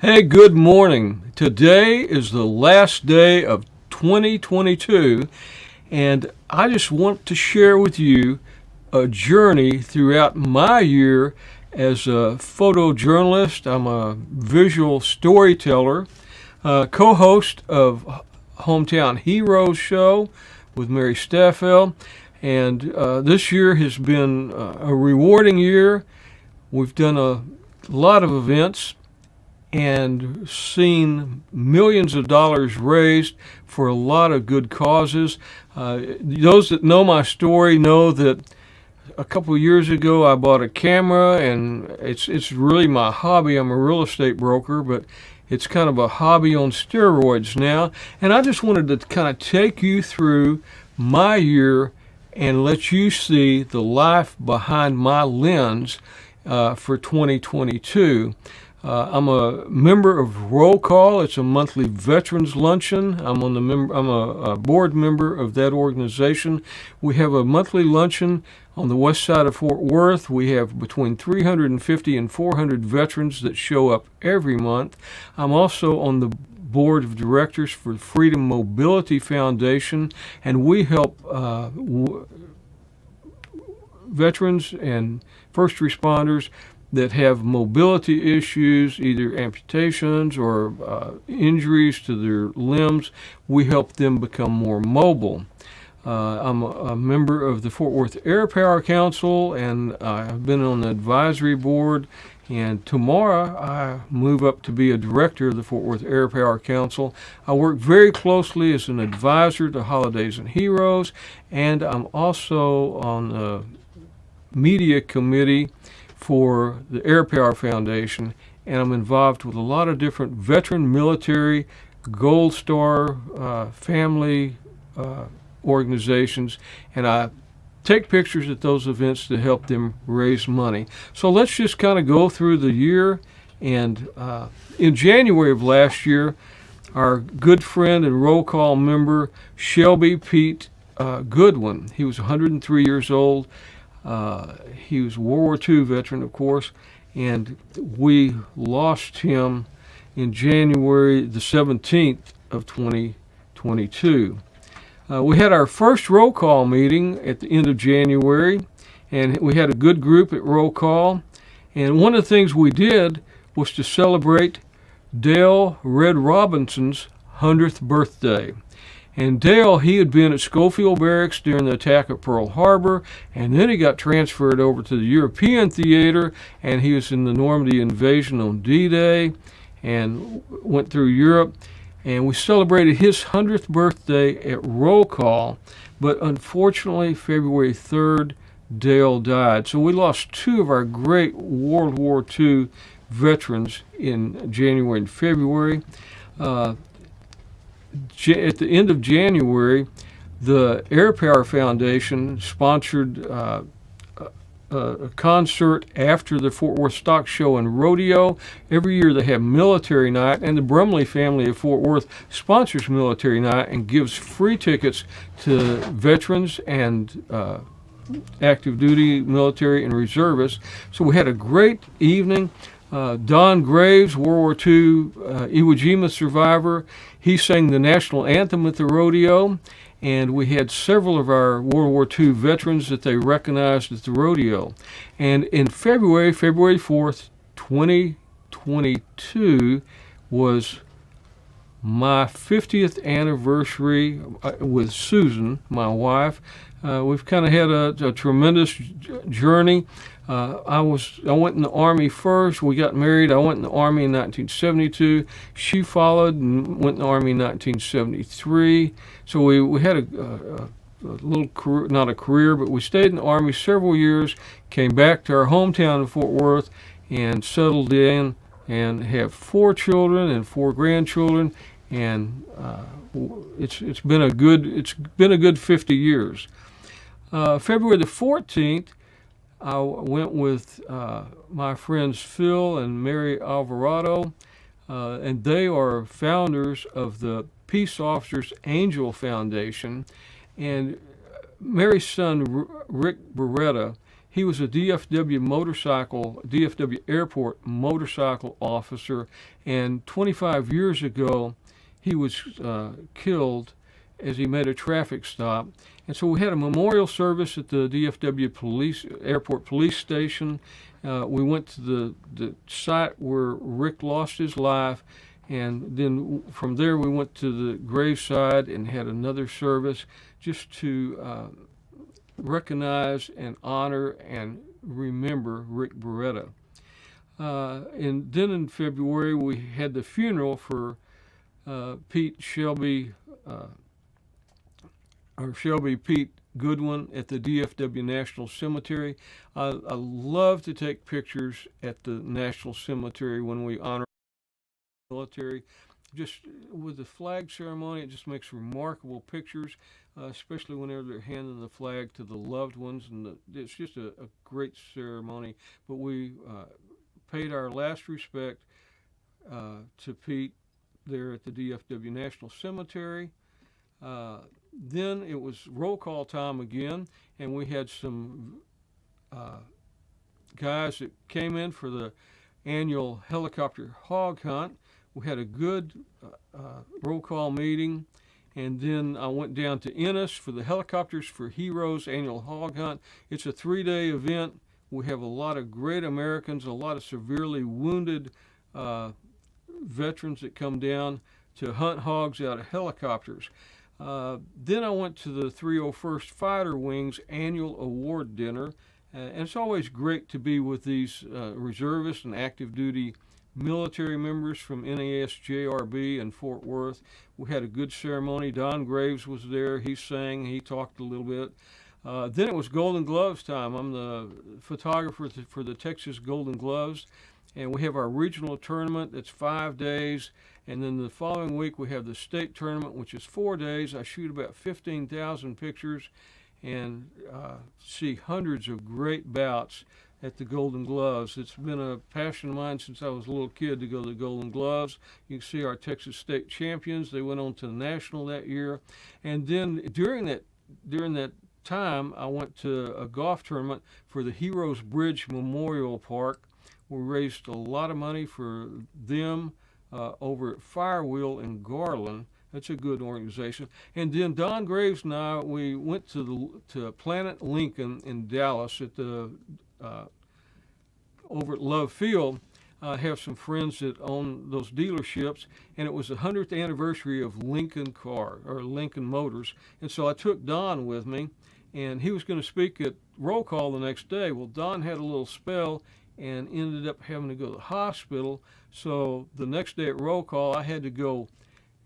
Hey, good morning. Today is the last day of 2022, and I just want to share with you a journey throughout my year as a photojournalist. I'm a visual storyteller, co host of Hometown Heroes Show with Mary Staffel, and this year has been a rewarding year. We've done a lot of events and seen millions of dollars raised for a lot of good causes. Those that know my story know that a couple of years ago I bought a camera, and it's really my hobby. I'm a real estate broker, but it's kind of a hobby on steroids now. And I just wanted to kind of take you through my year and let you see the life behind my lens for 2022. I'm a member of Roll Call. It's a monthly veterans luncheon. I'm a board member of that organization. We have a monthly luncheon on the west side of Fort Worth. We have between 350 and 400 veterans that show up every month. I'm also on the board of directors for Freedom Mobility Foundation, and we help veterans and first responders that have mobility issues, either amputations or injuries to their limbs. We help them become more mobile. I'm a member of the Fort Worth Air Power Council, and I've been on the advisory board. And tomorrow I move up to be a director of the Fort Worth Air Power Council. I work very closely as an advisor to Holidays and Heroes, and I'm also on the media committee for the Air Power Foundation, and I'm involved with a lot of different veteran, military, Gold Star family organizations, and I take pictures at those events to help them raise money. So let's just kind of go through the year. And in January of last year, our good friend and roll call member, Shelby Pete Goodwin, he was 103 years old. He was a World War II veteran, of course, and we lost him in January the 17th of 2022. We had our first roll call meeting at the end of January, and we had a good group at roll call. And one of the things we did was to celebrate Dale Red Robinson's 100th birthday. And Dale, he had been at Schofield Barracks during the attack at Pearl Harbor, and then he got transferred over to the European theater, and he was in the Normandy invasion on D-Day and went through Europe. And we celebrated his 100th birthday at roll call, but unfortunately, February 3rd, Dale died. So we lost two of our great World War II veterans in January and February. At the end of January, the Air Power Foundation sponsored a concert after the Fort Worth Stock Show and Rodeo. Every year they have Military Night, and the Brumley family of Fort Worth sponsors Military Night and gives free tickets to veterans and active duty military and reservists. So we had a great evening. Don Graves, World War II Iwo Jima survivor, he sang the national anthem at the rodeo, and we had several of our World War II veterans that they recognized at the rodeo. And in February 4th, 2022, was my 50th anniversary with Susan, my wife. We've kind of had a tremendous journey. I went in the Army first. We got married. I went in the Army in 1972. She followed and went in the Army in 1973. So we had a little career, not a career, but we stayed in the Army several years, came back to our hometown in Fort Worth, and settled in and have 4 children and 4 grandchildren. And it's been a good 50 years. February the 14th, I went with my friends Phil and Mary Alvarado, and they are founders of the Peace Officers Angel Foundation. And Mary's son, Rick Beretta, He was a DFW airport motorcycle officer, and 25 years ago, he was killed as he made a traffic stop. And so we had a memorial service at the DFW Airport Police Station. We went to the site where Rick lost his life, and then from there we went to the graveside and had another service just to recognize and honor and remember Rick Beretta. And then in February we had the funeral for Pete Shelby, Pete Goodwin at the DFW National Cemetery. I love to take pictures at the National Cemetery when we honor the military. Just with the flag ceremony, it just makes remarkable pictures, especially whenever they're handing the flag to the loved ones, and it's just a great ceremony. But we paid our last respect to Pete there at the DFW National Cemetery. Then it was roll call time again, and we had some guys that came in for the annual helicopter hog hunt. We had a good roll call meeting, and then I went down to Ennis for the Helicopters for Heroes annual hog hunt. It's a 3-day event. We have a lot of great Americans, a lot of severely wounded veterans that come down to hunt hogs out of helicopters. Then I went to the 301st Fighter Wings annual award dinner, and it's always great to be with these reservists and active duty military members from NASJRB in Fort Worth. We had a good ceremony. Don Graves was there. He sang. He talked a little bit. Then it was Golden Gloves time. I'm the photographer for the Texas Golden Gloves, and we have our regional tournament that's 5 days, and then the following week we have the state tournament, which is 4 days. I shoot about 15,000 pictures and see hundreds of great bouts at the Golden Gloves. It's been a passion of mine since I was a little kid to go to the Golden Gloves. You can see our Texas state champions. They went on to the national that year, and then during that time, I went to a golf tournament for the Heroes Bridge Memorial Park. We raised a lot of money for them over at Firewheel in Garland. That's a good organization. And then Don Graves and I, we went to Planet Lincoln in Dallas at the over at Love Field. I have some friends that own those dealerships, and it was the 100th anniversary of Lincoln Motors. And so I took Don with me, and he was going to speak at roll call the next day. Well, Don had a little spell and ended up having to go to the hospital. So the next day at roll call, I had to go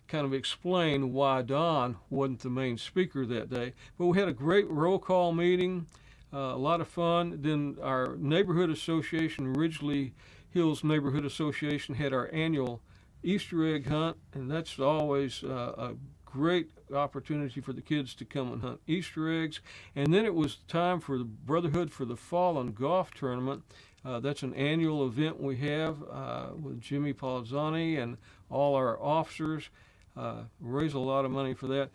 kind of explain why Don wasn't the main speaker that day. But we had a great roll call meeting, a lot of fun. Then our neighborhood association, Ridgely Hills Neighborhood Association, had our annual Easter egg hunt, and that's always a great opportunity for the kids to come and hunt Easter eggs. And then it was time for the Brotherhood for the Fallen golf tournament. That's an annual event we have with Jimmy Palazzani and all our officers. Raise a lot of money for that.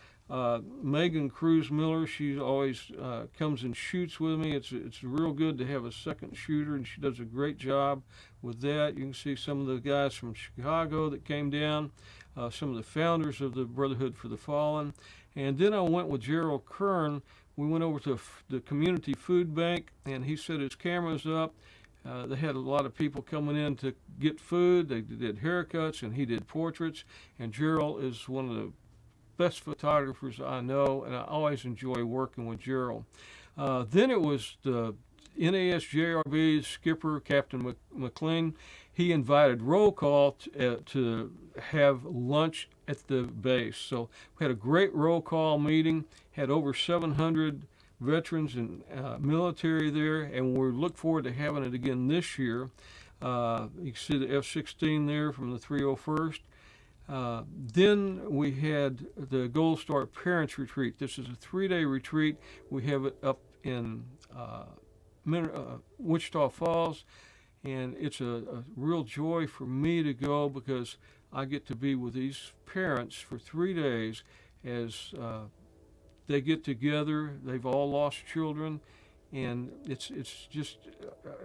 Megan Cruz Miller, she always comes and shoots with me. It's real good to have a second shooter, and she does a great job with that. You can see some of the guys from Chicago that came down, some of the founders of the Brotherhood for the Fallen. And then I went with Gerald Kern. We went over to the community food bank, and he set his cameras up. They had a lot of people coming in to get food. They did haircuts, and he did portraits. And Gerald is one of the best photographers I know, and I always enjoy working with Gerald. Then it was the NASJRB skipper, Captain McLean. He invited roll call to have lunch at the base. So we had a great roll call meeting, had over 700 veterans and military there, and we look forward to having it again this year. You can see the F-16 there from the 301st. Then we had the Gold Star Parents Retreat. This is a 3-day retreat. We have it up in Wichita Falls, and it's a real joy for me to go because I get to be with these parents for 3 days as they get together. They've all lost children, and it's just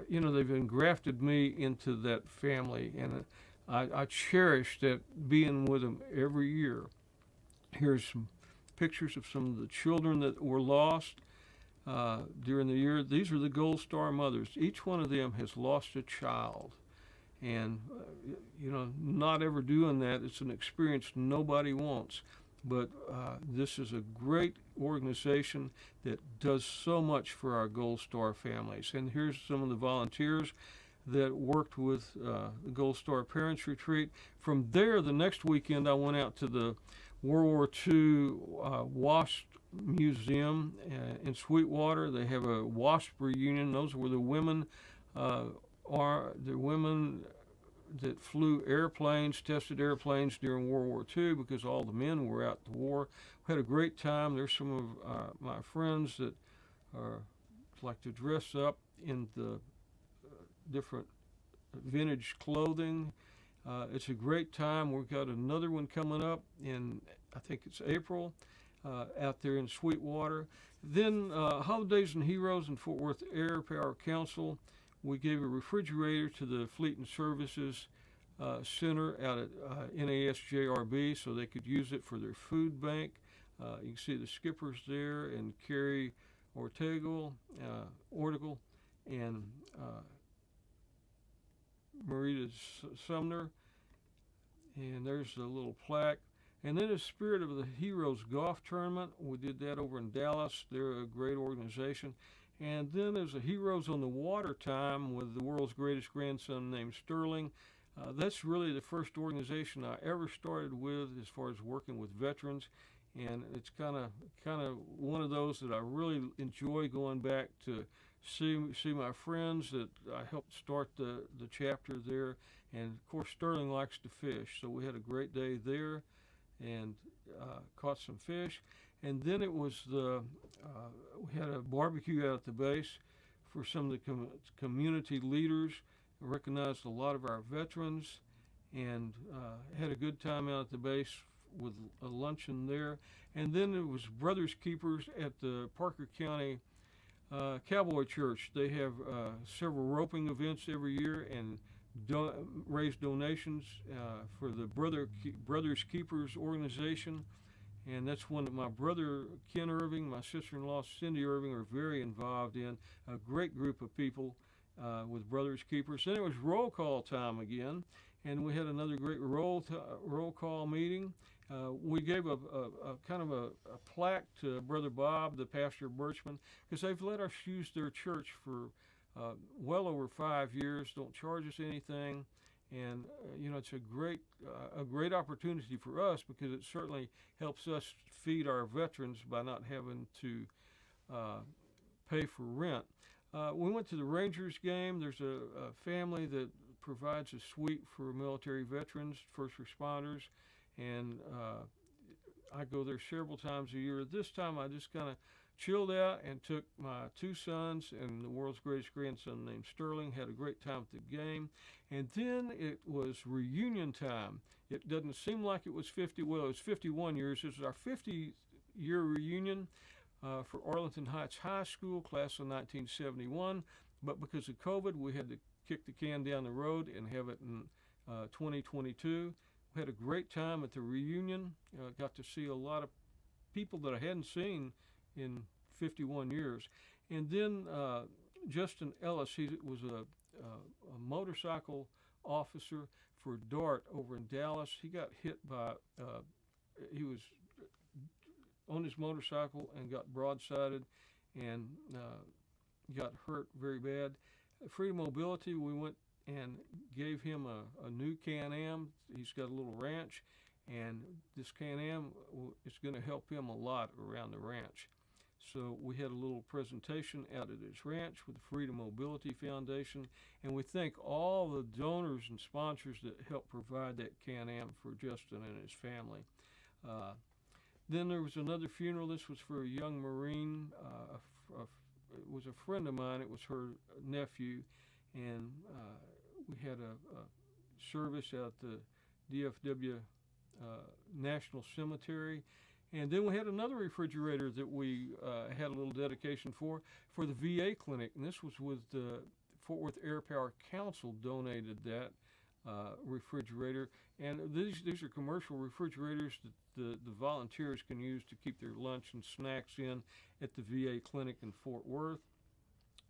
they've engrafted me into that family, and I cherish that, being with them every year. Here's some pictures of some of the children that were lost during the year. These are the Gold Star mothers. Each one of them has lost a child. And, not ever doing that, it's an experience nobody wants. But this is a great organization that does so much for our Gold Star families. And here's some of the volunteers that worked with the Gold Star Parents Retreat. From there, the next weekend, I went out to the World War II WASP Museum in Sweetwater. They have a WASP reunion. Those were the women that flew airplanes, tested airplanes during World War II, because all the men were out at the war. We had a great time. There's some of my friends that like to dress up in the different vintage clothing. It's a great time. We've got another one coming up in, I think it's April, out there in Sweetwater. Then Holidays and Heroes in Fort Worth Air Power Council. We gave a refrigerator to the Fleet and Services Center out at NASJRB so they could use it for their food bank. You can see the skippers there, and Carrie Ortegal, and Marita Sumner. And there's a little plaque. And then the Spirit of the Heroes Golf Tournament. We did that over in Dallas. They're a great organization. And then there's a Heroes on the Water time with the world's greatest grandson named Sterling. That's really the first organization I ever started with as far as working with veterans. And it's kind of one of those that I really enjoy going back to see my friends that I helped start the chapter there. And of course, Sterling likes to fish, so we had a great day there and caught some fish. And then it was we had a barbecue out at the base for some of the community leaders. I recognized a lot of our veterans, and had a good time out at the base with a luncheon there. And then it was Brothers Keepers at the Parker County Cowboy Church. They have several roping events every year and raise donations for the Brothers Keepers organization. And that's one that my brother Ken Irving, my sister-in-law Cindy Irving are very involved in. A great group of people with Brothers Keepers. Then it was roll call time again, and we had another great roll call meeting. We gave a kind of a plaque to Brother Bob, the pastor of Birchman, because they've let us use their church for well over 5 years. Don't charge us anything. And it's a great opportunity for us, because it certainly helps us feed our veterans by not having to pay for rent. We went to the Rangers game. There's a family that provides a suite for military veterans, first responders, and I go there several times a year. This time I just kind of chilled out and took my two sons and the world's greatest grandson named Sterling. Had a great time at the game. And then it was reunion time. It doesn't seem like it was 50. Well, it was 51 years. This is our 50-year reunion for Arlington Heights High School, class of 1971. But because of COVID, we had to kick the can down the road and have it in 2022. We had a great time at the reunion. Got to see a lot of people that I hadn't seen in 51 years. And then Justin Ellis, he was a motorcycle officer for DART over in Dallas. He got hit by, he was on his motorcycle and got broadsided and got hurt very bad. Freedom Mobility, we went and gave him a new Can-Am. He's got a little ranch, and this Can-Am is going to help him a lot around the ranch. So we had a little presentation out at his ranch with the Freedom Mobility Foundation, and we thank all the donors and sponsors that helped provide that Can-Am for Justin and his family. Then there was another funeral. This was for a young Marine. It was a friend of mine. It was her nephew, and we had a service at the DFW National Cemetery. And then we had another refrigerator that we had a little dedication for the VA clinic, and this was with the Fort Worth Air Power Council donated that refrigerator. And these are commercial refrigerators that the volunteers can use to keep their lunch and snacks in at the VA clinic in Fort Worth.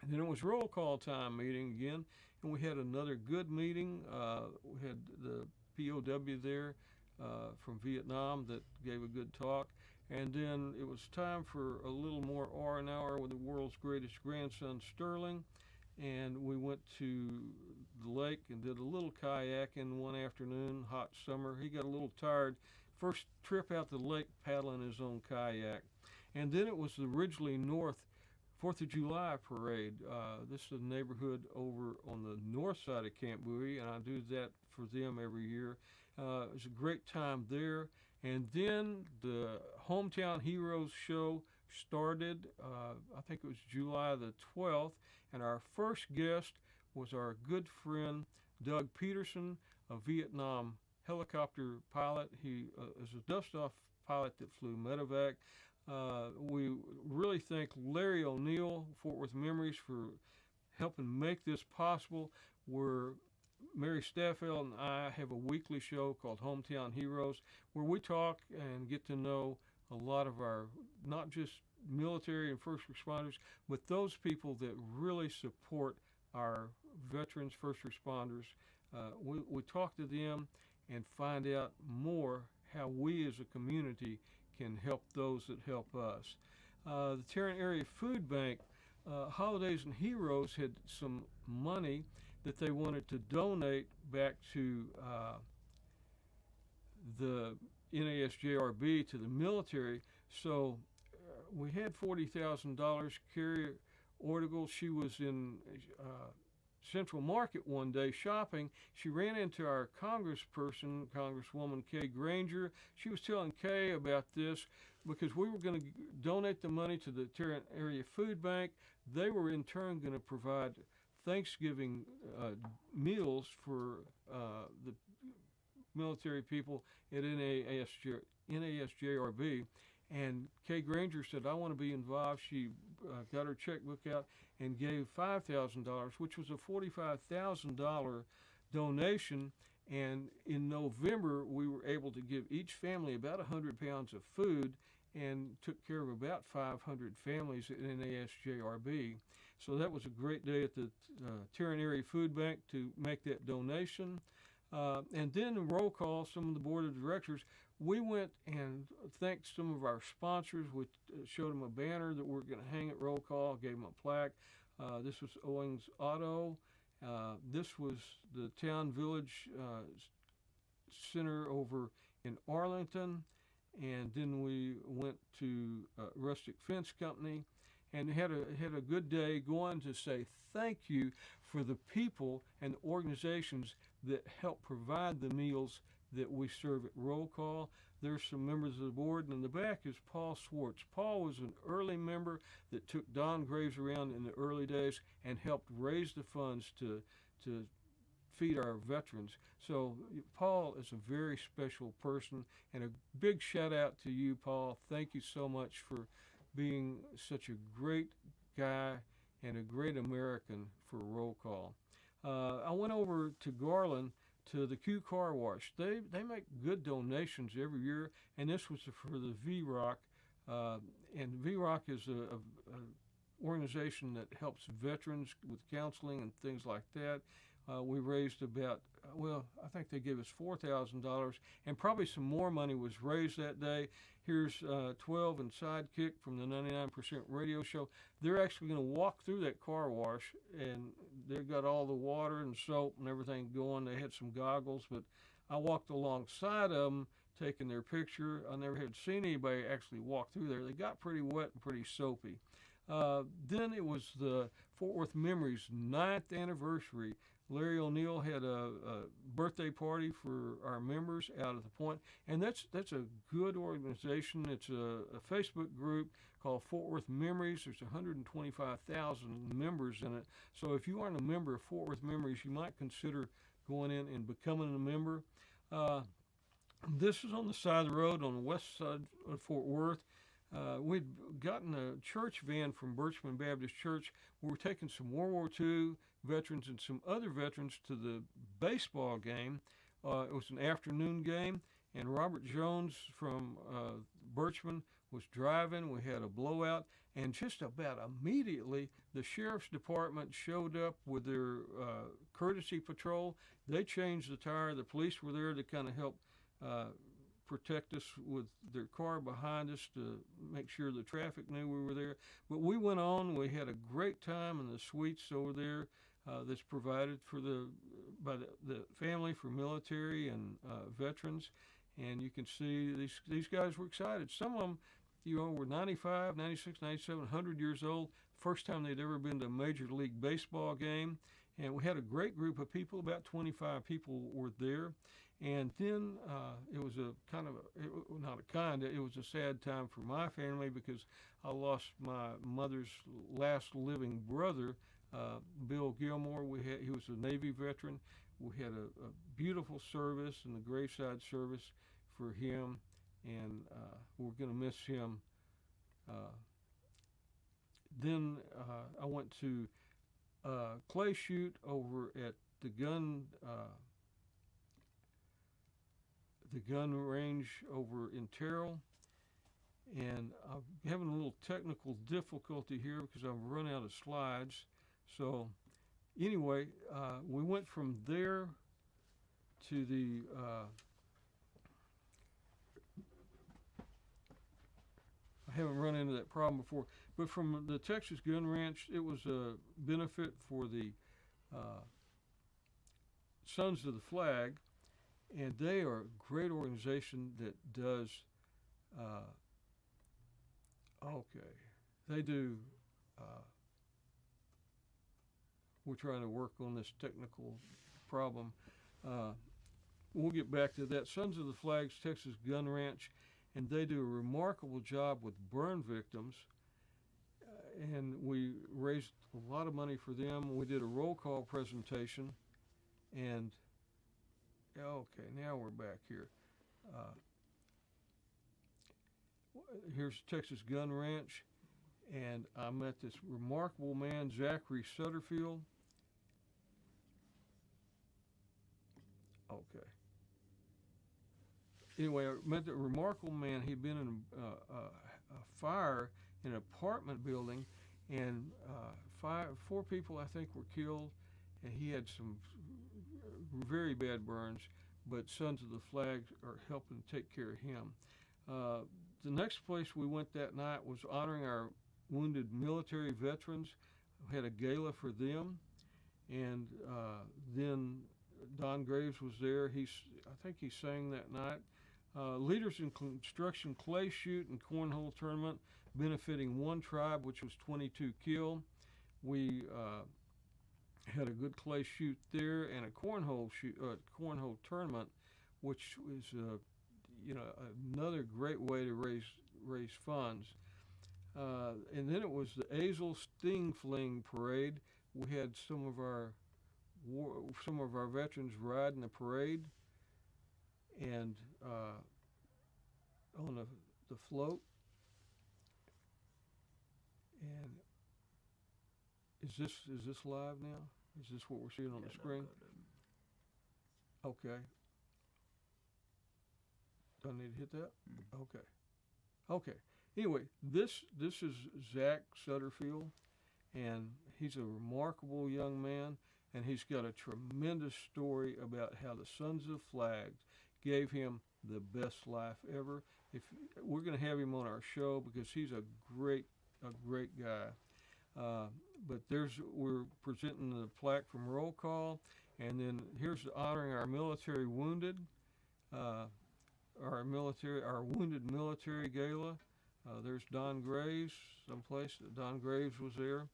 And then it was roll call time meeting again, and we had another good meeting. We had the POW there from Vietnam that gave a good talk. And then it was time for a little more R&R with the world's greatest grandson, Sterling. And we went to the lake and did a little kayaking one afternoon, hot summer. He got a little tired. First trip out to the lake paddling his own kayak. And then it was the Ridgely North 4th of July parade. This is a neighborhood over on the north side of Camp Bowie, and I do that for them every year. It was a great time there. And then the Hometown Heroes show started, I think it was July the 12th, and our first guest was our good friend Doug Peterson, a Vietnam helicopter pilot. He is a dust-off pilot that flew medevac. We really thank Larry O'Neill, Fort Worth Memories, for helping make this possible. Mary Staffel and I have a weekly show called Hometown Heroes, where we talk and get to know a lot of our, not just military and first responders, but those people that really support our veterans, first responders. We talk to them and find out more how we as a community can help those that help us. The Tarrant Area Food Bank, Holidays and Heroes, had some money that they wanted to donate back to the NASJRB, to the military. So we had $40,000. Carrie Ortigal, she was in Central Market one day shopping. She ran into our congressperson, Congresswoman Kay Granger. She was telling Kay about this because we were going to donate the money to the Tarrant Area Food Bank. They were in turn going to provide Thanksgiving meals for the military people at NASJRB. And Kay Granger said, I want to be involved. She got her checkbook out and gave $5,000, which was a $45,000 donation. And in November, we were able to give each family about 100 pounds of food and took care of about 500 families at NASJRB. So that was a great day at the Tarrant Area Food Bank to make that donation. And then the roll call, some of the board of directors, we went and thanked some of our sponsors. We showed them a banner that we're going to hang at roll call, gave them a plaque. This was Owings Auto. This was the Town Village Center over in Arlington. And then we went to Rustic Fence Company and had a good day going to say thank you for the people and the organizations that help provide the meals that we serve at roll call. There's some members of the board, and in the back is Paul Swartz. Paul was an early member that took Don Graves around in the early days and helped raise the funds to feed our veterans. So Paul is a very special person, and a big shout out to you, Paul. Thank you so much for being such a great guy and a great American for roll call. I went over to Garland to the Q Car Wash. They make good donations every year, and this was for the VROC. And VROC is a organization that helps veterans with counseling and things like that. We raised about, I think they gave us $4,000, and probably some more money was raised that day. Here's 12 and Sidekick from the 99% radio show. They're actually going to walk through that car wash, and they've got all the water and soap and everything going. They had some goggles, but I walked alongside of them taking their picture. I never had seen anybody actually walk through there. They got pretty wet and pretty soapy. Then it was the Fort Worth Memories 9th anniversary. Larry O'Neill had a birthday party for our members out at the Point, and that's a good organization. It's a Facebook group called Fort Worth Memories. There's 125,000 members in it. So if you aren't a member of Fort Worth Memories, you might consider going in and becoming a member. This is on the side of the road on the west side of Fort Worth. We'd gotten a church van from Birchman Baptist Church. We were taking some World War II veterans and some other veterans to the baseball game. It was an afternoon game, and Robert Jones from Birchman was driving. We had a blowout, and just about immediately, the sheriff's department showed up with their courtesy patrol. They changed the tire. The police were there to kind of help uh, protect us with their car behind us to make sure the traffic knew we were there. But we went on. We had a great time in the suites over there that's provided for by the family for military and veterans. And you can see these guys were excited. Some of them, were 95, 96, 97, 100 years old. First time they'd ever been to a Major League Baseball game. And we had a great group of people, about 25 people were there. And then it was a kind of, it was a sad time for my family because I lost my mother's last living brother, Bill Gilmore. He was a Navy veteran. We had a beautiful service and the graveside service for him, and we're going to miss him. Then I went to clay shoot over at the gun range over in Terrell, and I'm having a little technical difficulty here because I've run out of slides. So anyway, we went from there to the I haven't run into that problem before, but from the Texas Gun Ranch, it was a benefit for the Sons of the Flag, and they are a great organization that does, they do, we're trying to work on this technical problem. We'll get back to that. Sons of the Flag's Texas Gun Ranch, and they do a remarkable job with burn victims. And we raised a lot of money for them. We did a roll call presentation, and okay, now we're back here. Here's Texas Gun Ranch, and I met this remarkable man, Zachary Sutterfield. Okay. Anyway, I met the remarkable man. He'd been in a fire in an apartment building, and four people, I think, were killed, and he had some very bad burns, but Sons of the Flag are helping take care of him. The next place we went that night was honoring our wounded military veterans. We had a gala for them, and then Don Graves was there. I think he sang that night. Leaders in Construction Clay Shoot and Cornhole Tournament, benefiting one tribe, which was 22 killed. We had a good clay shoot there, and a cornhole tournament, which was another great way to raise funds. And then it was the Azel Sting Fling Parade. We had some of our veterans ride in the parade, and on the float. And is this live now? Is this what we're seeing on the screen? Okay. Do I need to hit that? Okay. Okay. Anyway, this is Zach Sutterfield, and he's a remarkable young man, and he's got a tremendous story about how the Sons of Flag gave him the best life ever. We're going to have him on our show because he's a great guy. But we're presenting the plaque from roll call, and then here's honoring our military wounded, our wounded military gala. There's Don Graves, someplace that Don Graves was there.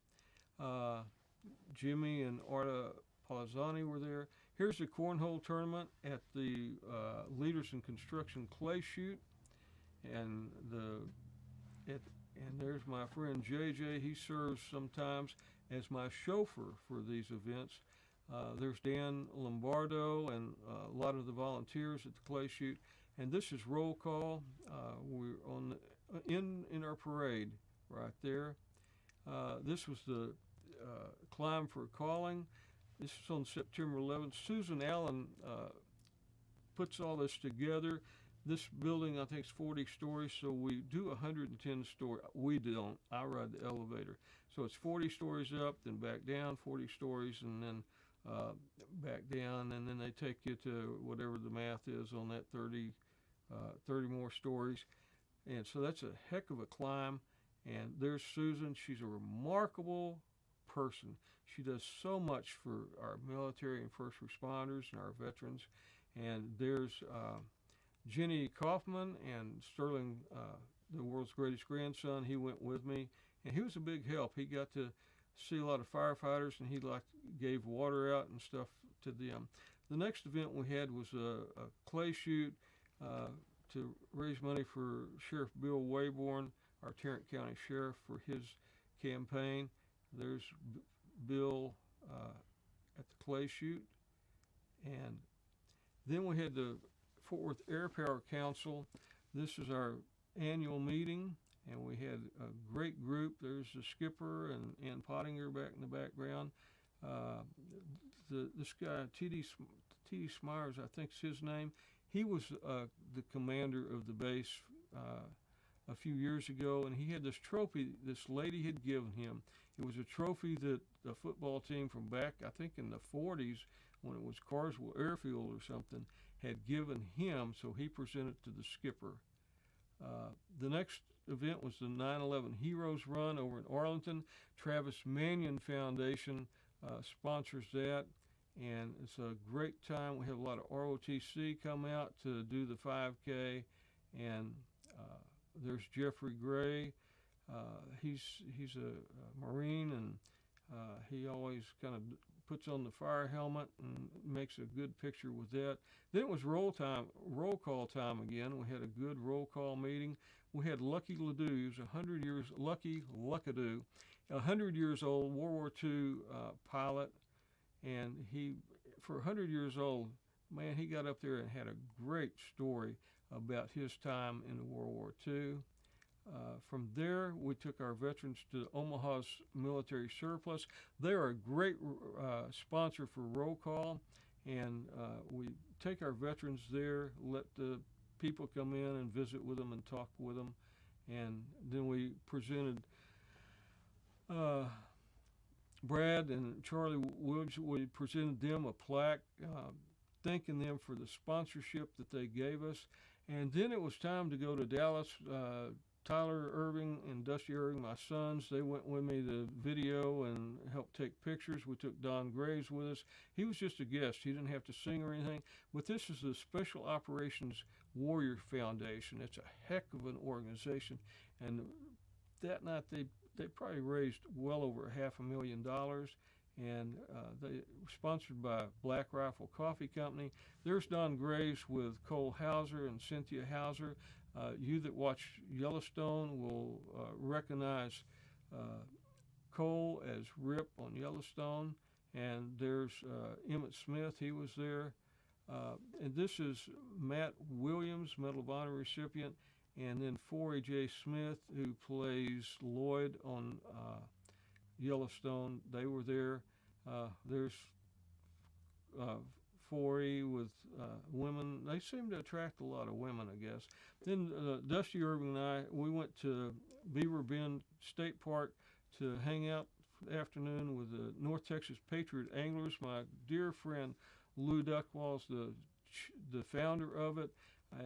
Jimmy and Arta Palazzani were there. Here's the cornhole tournament at the Leaders in Construction Clay Shoot, and there's my friend JJ. He serves sometimes as my chauffeur for these events. There's Dan Lombardo and a lot of the volunteers at the clay shoot. And this is roll call. We're on in our parade right there. This was the climb for calling. This is on September 11th. Susan Allen puts all this together. This building, I think, is 40 stories, so we do 110 stories. We don't. I ride the elevator. So it's 40 stories up, then back down, 40 stories, and then back down, and then they take you to whatever the math is on that 30 more stories. And so that's a heck of a climb. And there's Susan. She's a remarkable person. She does so much for our military and first responders and our veterans. And there's Jenny Kaufman and Sterling, the world's greatest grandson. He went with me, and he was a big help. He got to see a lot of firefighters, and he gave water out and stuff to them. The next event we had was a clay shoot to raise money for Sheriff Bill Wayborn, our Tarrant County Sheriff, for his campaign. There's Bill at the clay shoot. And then we had the Fort Worth Air Power Council. This is our annual meeting, and we had a great group. There's the skipper and Ann Pottinger back in the background. This guy, T.D. Smyers, I think's his name. He was the commander of the base a few years ago, and he had this trophy this lady had given him. It was a trophy that the football team from back, I think in the 40s, when it was Carswell Airfield or something, had given him, so he presented it to the skipper. The next event was the 9/11 Heroes Run over in Arlington. Travis Manion Foundation sponsors that, and it's a great time. We have a lot of ROTC come out to do the 5K, and there's Jeffrey Gray. He's a Marine, and he always kind of puts on the fire helmet and makes a good picture with that. Then it was roll call time again. We had a good roll call meeting. We had Lucky Ledoux, who's 100 years, Lucky Luckadoo, 100 years old, World War II pilot, and he, for 100 years old, man, he got up there and had a great story about his time in World War II. From there, we took our veterans to Omaha's military surplus. They're a great sponsor for roll call, and we take our veterans there, let the people come in and visit with them and talk with them, and then we presented Brad and Charlie Woods. We presented them a plaque thanking them for the sponsorship that they gave us, and then it was time to go to Dallas. Tyler Irving and Dusty Irving, my sons, they went with me to video and helped take pictures. We took Don Graves with us. He was just a guest. He didn't have to sing or anything. But this is the Special Operations Warrior Foundation. It's a heck of an organization. And that night they probably raised well over $500,000. And they were sponsored by Black Rifle Coffee Company. There's Don Graves with Cole Hauser and Cynthia Hauser. You that watch Yellowstone will recognize Cole as Rip on Yellowstone. And there's Emmett Smith, he was there. And this is Matt Williams, Medal of Honor recipient. And then Forey J. Smith, who plays Lloyd on Yellowstone. They were there. There's Forey with women. They seem to attract a lot of women, I guess. Then Dusty Irving and I, we went to Beaver Bend State Park to hang out for the afternoon with the North Texas Patriot Anglers. My dear friend Lou Duckwall's the founder of it.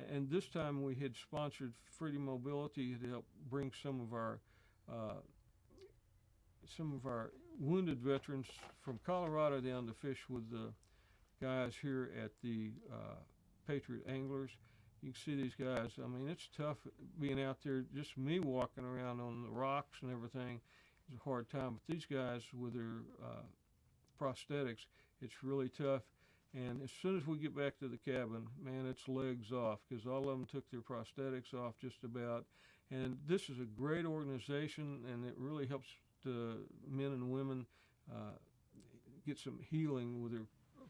And this time we had sponsored Freedom Mobility to help bring some of our wounded veterans from Colorado down to fish with the guys here at the Patriot Anglers. You can see these guys. I mean, it's tough being out there. Just me walking around on the rocks and everything is a hard time. But these guys with their prosthetics, it's really tough. And as soon as we get back to the cabin, man, it's legs off, because all of them took their prosthetics off just about. And this is a great organization, and it really helps the men and women get some healing with their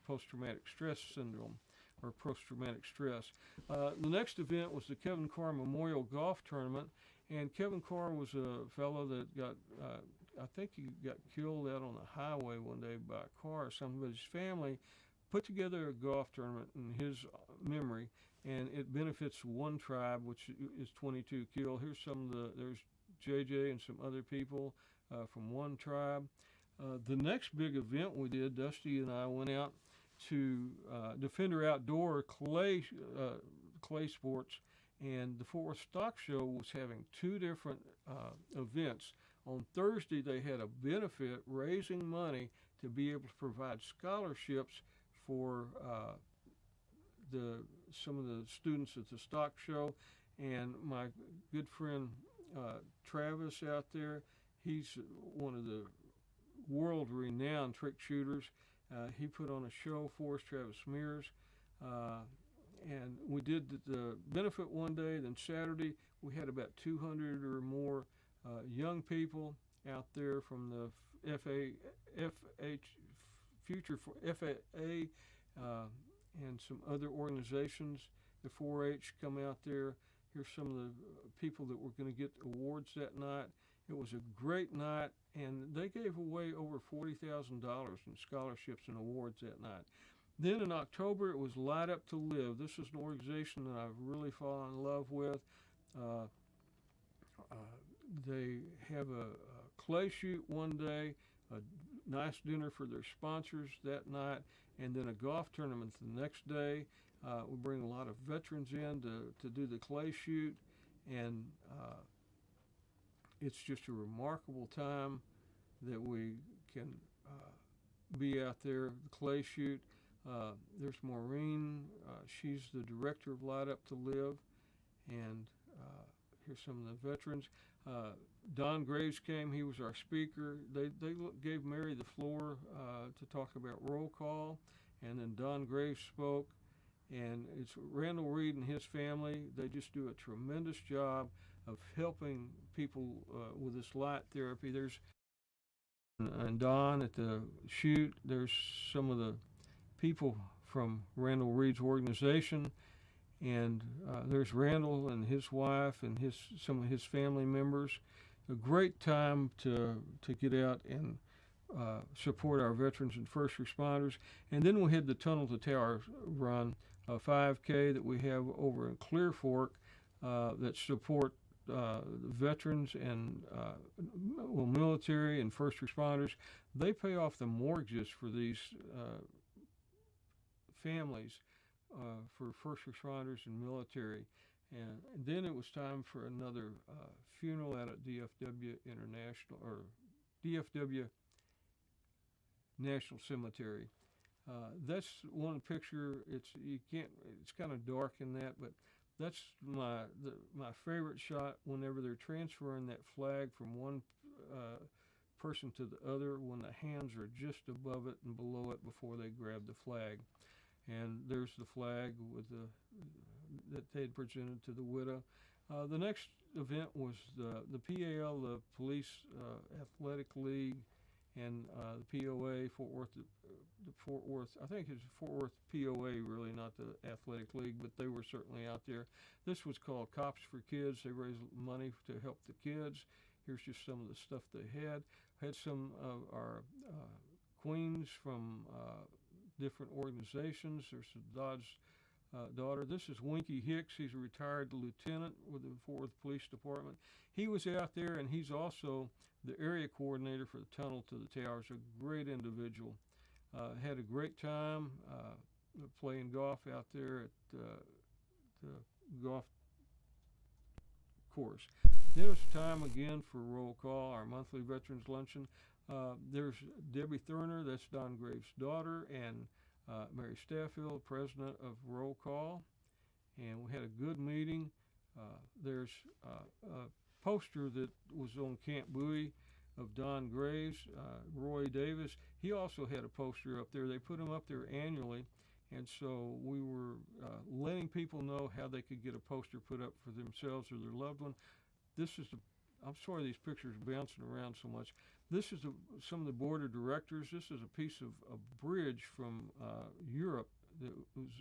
post-traumatic stress syndrome. or post-traumatic stress. The next event was the Kevin Carr Memorial Golf Tournament, and Kevin Carr was a fellow that got, I think he got killed out on the highway one day by a car or something, but his family put together a golf tournament in his memory, and it benefits one tribe, which is 22 killed. Here's some of there's JJ and some other people from one tribe. The next big event we did, Dusty and I went out to Defender Outdoor clay sports, and the Fort Worth Stock Show was having two different events. On Thursday, they had a benefit raising money to be able to provide scholarships for some of the students at the stock show. And my good friend Travis out there, he's one of the world-renowned trick shooters. He put on a show for us, Travis Mears. And we did the benefit one day. Then Saturday, we had about 200 or more young people out there from the Future for FAA and some other organizations. The 4-H come out there. Here's some of the people that were going to get awards that night. It was a great night, and they gave away over $40,000 in scholarships and awards that night. Then in October, it was Light Up to Live. This is an organization that I've really fallen in love with. They have a clay shoot one day, a nice dinner for their sponsors that night, and then a golf tournament the next day. We bring a lot of veterans in to do the clay shoot, and it's just a remarkable time that we can be out there. The clay shoot. There's Maureen. She's the director of Light Up to Live, and here's some of the veterans. Don Graves came. He was our speaker. They gave Mary the floor to talk about roll call, and then Don Graves spoke. And it's Randall Reed and his family. They just do a tremendous job of helping people with this light therapy. There's and Don at the shoot. There's some of the people from Randall Reed's organization. And there's Randall and his wife and some of his family members. A great time to get out and support our veterans and first responders. And then we had the Tunnel to Towers run, a 5K that we have over in Clear Fork that support veterans and military and first responders. They pay off the mortgages for these families. For first responders and military. And then it was time for another funeral out at DFW International, or DFW National Cemetery. That's one picture. It's kind of dark in that, but that's my favorite shot whenever they're transferring that flag from one person to the other, when the hands are just above it and below it before they grab the flag. And there's the flag with that they had presented to the widow. The next event was the PAL, the Police Athletic League, and the POA, Fort Worth, the Fort Worth, I think it's Fort Worth POA, really, not the Athletic League, but they were certainly out there. This was called Cops for Kids. They raised money to help the kids. Here's just some of the stuff they had. Had some of our queens from different organizations. There's Dodd's daughter. This is Winky Hicks. He's a retired lieutenant with the Fort Worth Police Department. He was out there, and he's also the area coordinator for the Tunnel to the Towers. A great individual. Had a great time playing golf out there at the golf course. Then it's time again for roll call, our monthly Veterans Luncheon. There's Debbie Thurner, that's Don Graves' daughter, and Mary Staffield, president of Roll Call. And we had a good meeting. There's a poster that was on Camp Bowie of Don Graves, Roy Davis. He also had a poster up there. They put him up there annually. And so we were letting people know how they could get a poster put up for themselves or their loved one. This is I'm sorry these pictures are bouncing around so much. This is some of the board of directors. This is a piece of a bridge from Europe that was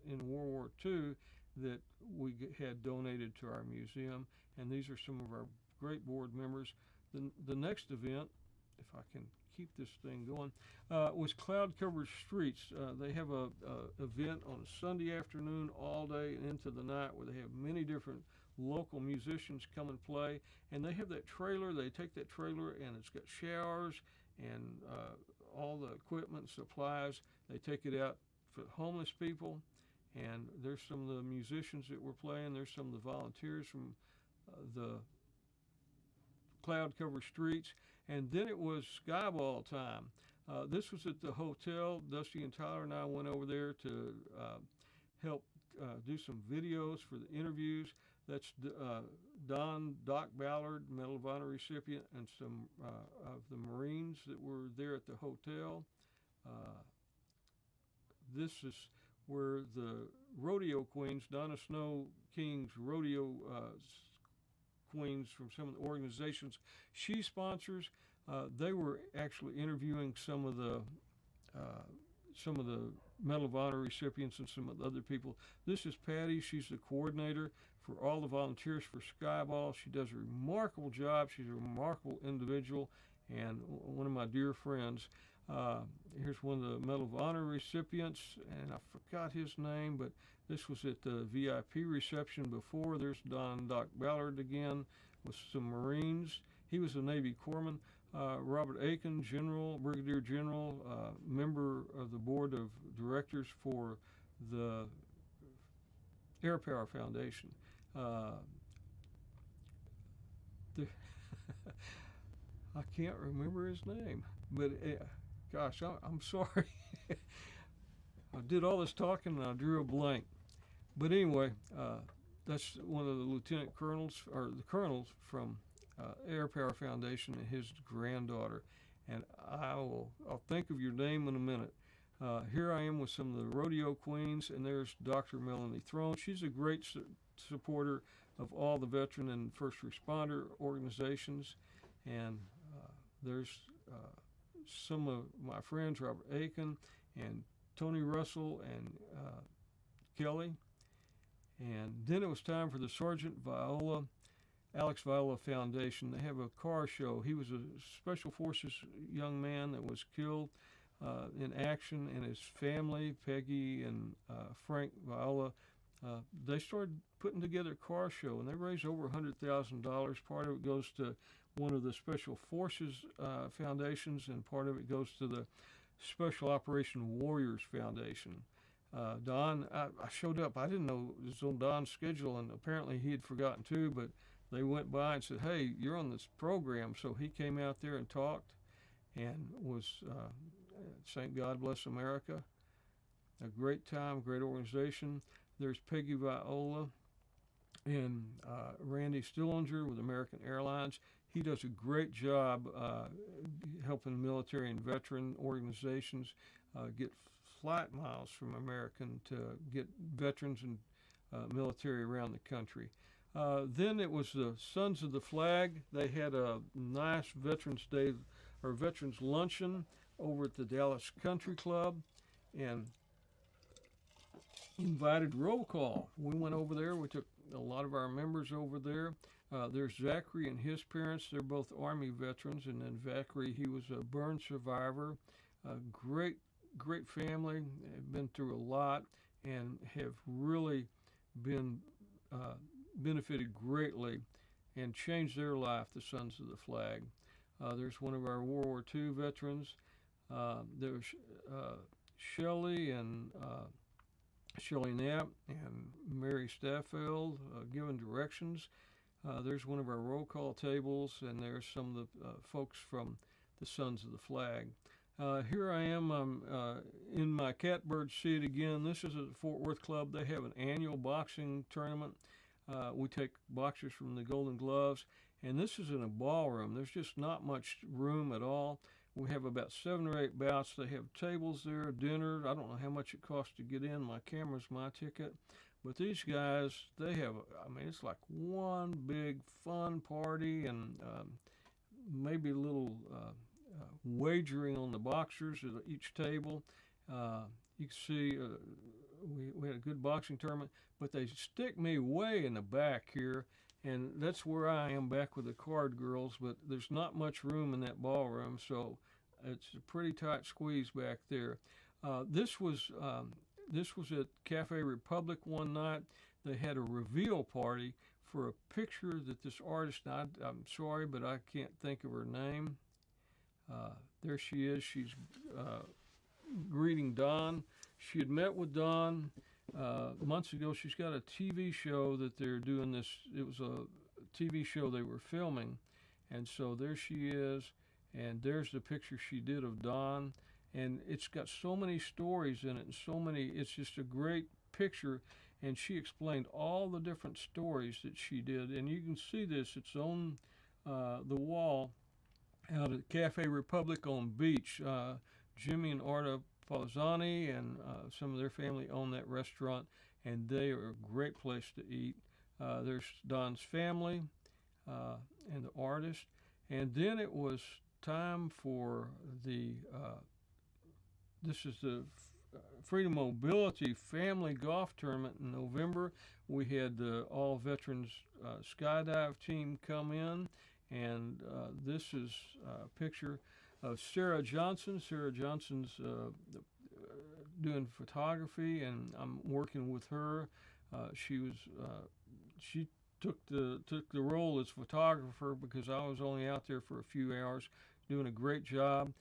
in World War II that we had donated to our museum, and these are some of our great board members. The next event, if I can keep this thing going, was Cloud Covered Streets. They have a event on a Sunday afternoon all day and into the night where they have many different local musicians come and play. And they have that trailer. They take that trailer and it's got showers and all the equipment and supplies. They take it out for homeless people. And there's some of the musicians that were playing. There's some of the volunteers from the Cloud Covered Streets. And then it was Skyball time. This was at the hotel. Dusty and Tyler and I went over there to help do some videos for the interviews. That's Doc Ballard, Medal of Honor recipient, and some of the Marines that were there at the hotel. This is where the rodeo queens, Donna Snow King's rodeo queens from some of the organizations she sponsors, they were actually interviewing some of the Medal of Honor recipients and some of the other people. This is Patty. She's the coordinator for all the volunteers for Skyball. She does a remarkable job. She's a remarkable individual and one of my dear friends. Here's one of the Medal of Honor recipients, and I forgot his name, but this was at the VIP reception before. There's Doc Ballard again with some Marines. He was a Navy corpsman. Robert Aiken, Brigadier General, member of the board of directors for the Air Power Foundation. I can't remember his name, but gosh, I'm sorry. I did all this talking and I drew a blank. But anyway, that's one of the lieutenant colonels, or the colonels from Air Power Foundation, and his granddaughter. And I'll think of your name in a minute. Here I am with some of the rodeo queens, and there's Dr. Melanie Throne. She's a great supporter of all the veteran and first responder organizations. And there's some of my friends, Robert Aiken and Tony Russell and Kelly. And then it was time for the Alex Viola Foundation. They have a car show. He was a Special Forces young man that was killed in action, and his family, Peggy and Frank Viola, they started putting together a car show, and they raised over $100,000. Part of it goes to one of the Special Forces foundations, and part of it goes to the Special Operation Warriors Foundation. Don, I showed up. I didn't know it was on Don's schedule, and apparently he had forgotten too, but they went by and said, hey, you're on this program. So he came out there and talked and was saying God Bless America. A great time, great organization. There's Peggy Viola and Randy Stillinger with American Airlines. He does a great job helping military and veteran organizations get flight miles from American to get veterans and military around the country. Then it was the Sons of the Flag. They had a nice Veterans Day or Veterans Luncheon over at the Dallas Country Club, and invited roll call. We went over there. We took a lot of our members over there. There's Zachary and his parents. They're both Army veterans, and then Zachary, he was a burn survivor. Great family. Have been through a lot and have really been benefited greatly and changed their life, the Sons of the Flag. There's one of our World War II veterans. There's Shelley and Shelley Knapp and Mary Staffeld giving directions. There's one of our roll call tables, and there's some of the folks from the Sons of the Flag. Here I am. I'm in my catbird seat again. This is at the Fort Worth Club. They have an annual boxing tournament. We take boxers from the Golden Gloves, and this is in a ballroom. There's just not much room at all. We have about 7 or 8 bouts. They have tables there, dinner. I don't know how much it costs to get in. My camera's my ticket. But these guys, they have, it's like one big fun party, and maybe a little wagering on the boxers at each table. You can see we had a good boxing tournament, but they stick me way in the back here, and that's where I am back with the card girls. But there's not much room in that ballroom, so it's a pretty tight squeeze back there. This was at Cafe Republic one night. They had a reveal party for a picture that this artist, I'm sorry, but I can't think of her name. There she is. She's greeting Don. She had met with Don months ago. She's got a TV show that they're doing this. It was a TV show they were filming. And so there she is. And there's the picture she did of Don. And it's got so many stories in it and so many, it's just a great picture. And she explained all the different stories that she did. And you can see this, it's on the wall out at Cafe Republic on Beach. Jimmy and Arta Palazzani and some of their family own that restaurant, and they are a great place to eat. There's Don's family and the artist. And then it was time for this is the Freedom Mobility Family Golf Tournament in November. We had the all veterans skydive team come in, and this is a picture of Sarah Johnson. Sarah Johnson's doing photography, and I'm working with her. She took the role as photographer because I was only out there for a few hours, doing a great job.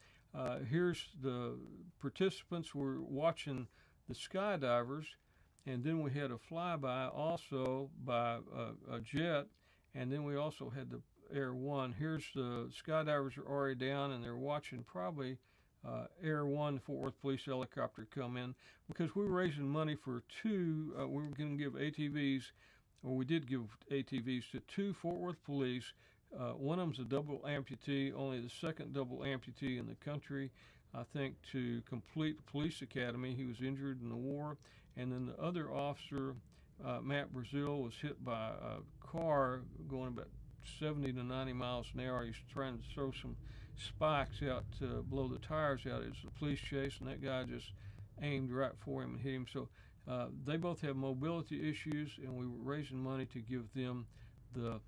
Here's the participants. We're watching the skydivers, and then we had a flyby also by a jet, and then we also had the Air One. Here's the skydivers are already down, and they're watching probably Air One, Fort Worth Police helicopter come in, because we were raising money for two. We were going to give ATVs, or we did give ATVs to two Fort Worth Police. One of them's a double amputee, only the second double amputee in the country, I think, to complete the police academy. He was injured in the war. And then the other officer, Matt Brazil, was hit by a car going about 70 to 90 miles an hour. He's trying to throw some spikes out to blow the tires out. It was a police chase, and that guy just aimed right for him and hit him. So they both have mobility issues, and we were raising money to give them the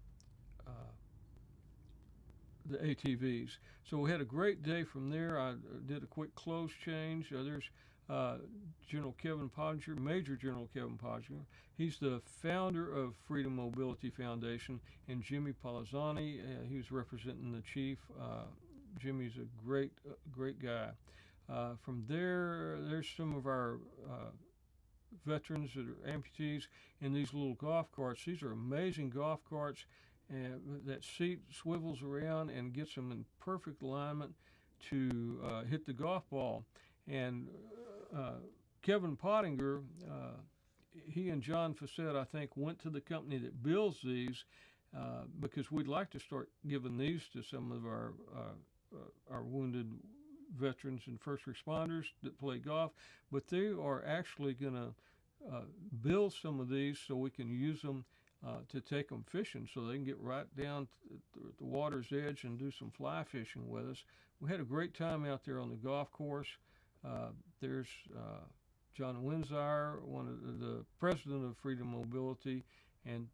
ATVs. So we had a great day from there. I did a quick clothes change. There's General Kevin Pottinger, Major General Kevin Pottinger. He's the founder of Freedom Mobility Foundation, and Jimmy Palazzani, he was representing the chief. Jimmy's a great guy. From there's some of our veterans that are amputees in these little golf carts. These are amazing golf carts. And that seat swivels around and gets them in perfect alignment to hit the golf ball. And Kevin Pottinger, he and John Fassett, I think, went to the company that builds these because we'd like to start giving these to some of our wounded veterans and first responders that play golf. But they are actually going to build some of these so we can use them to take them fishing, so they can get right down to the water's edge and do some fly fishing with us. We had a great time out there on the golf course. There's John Winzire, one of the president of Freedom Mobility, and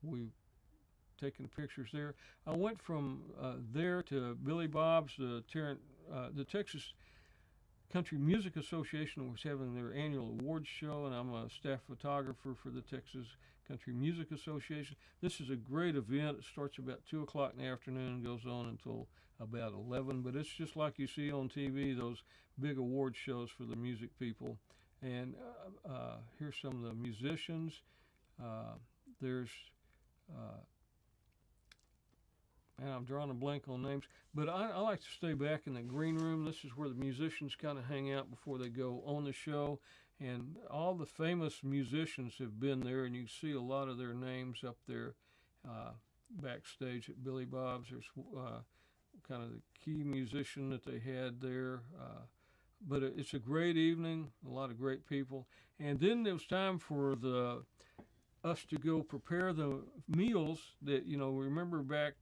we taking pictures there. I went from there to Billy Bob's, the Texas Country Music Association was having their annual awards show, and I'm a staff photographer for the Texas Country Music Association. This is a great event. It starts about 2 o'clock in the afternoon and goes on until about 11, but it's just like you see on TV, those big award shows for the music people. And here's some of the musicians. There's and I'm drawing a blank on names, but I like to stay back in the green room. This is where the musicians kind of hang out before they go on the show, and all the famous musicians have been there, and you can see a lot of their names up there backstage at Billy Bob's. There's kind of the key musician that they had there. But it's a great evening, a lot of great people. And then it was time for us to go prepare the meals that, remember back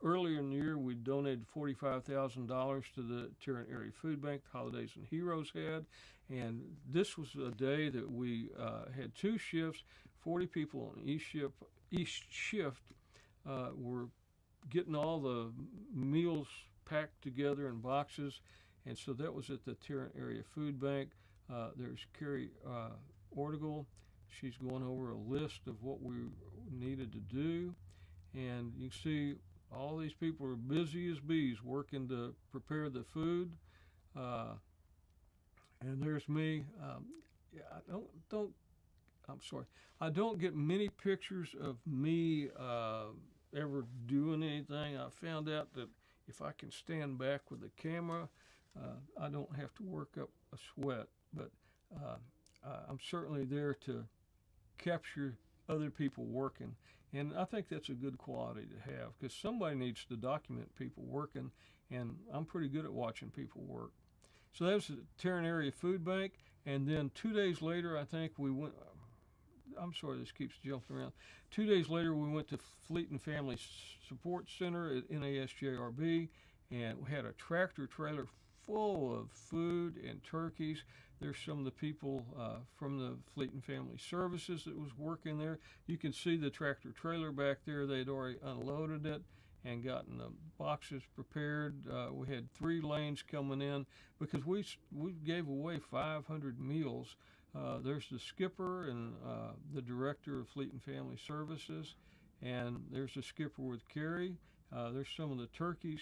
earlier in the year, we donated $45,000 to the Tarrant Area Food Bank, Holidays and Heroes had. And this was a day that we had 2 shifts, 40 people on each shift were getting all the meals packed together in boxes. And so that was at the Tarrant Area Food Bank. There's Carrie Ortigal. She's going over a list of what we needed to do. And you can see all these people are busy as bees working to prepare the food. And there's me. Yeah, I'm sorry. I don't get many pictures of me ever doing anything. I found out that if I can stand back with the camera, I don't have to work up a sweat. But I'm certainly there to capture other people working, and I think that's a good quality to have, because somebody needs to document people working, and I'm pretty good at watching people work. So that was the Tarrant Area Food Bank, and then 2 days later, I think we went. I'm sorry, this keeps jumping around. 2 days later, we went to Fleet and Family Support Center at NASJRB, and we had a tractor trailer full of food and turkeys. There's some of the people from the Fleet and Family Services that was working there. You can see the tractor trailer back there. They'd already unloaded it and gotten the boxes prepared. We had 3 lanes coming in because we gave away 500 meals. There's the skipper and the director of Fleet and Family Services, and there's the skipper with Carrie. There's some of the turkeys,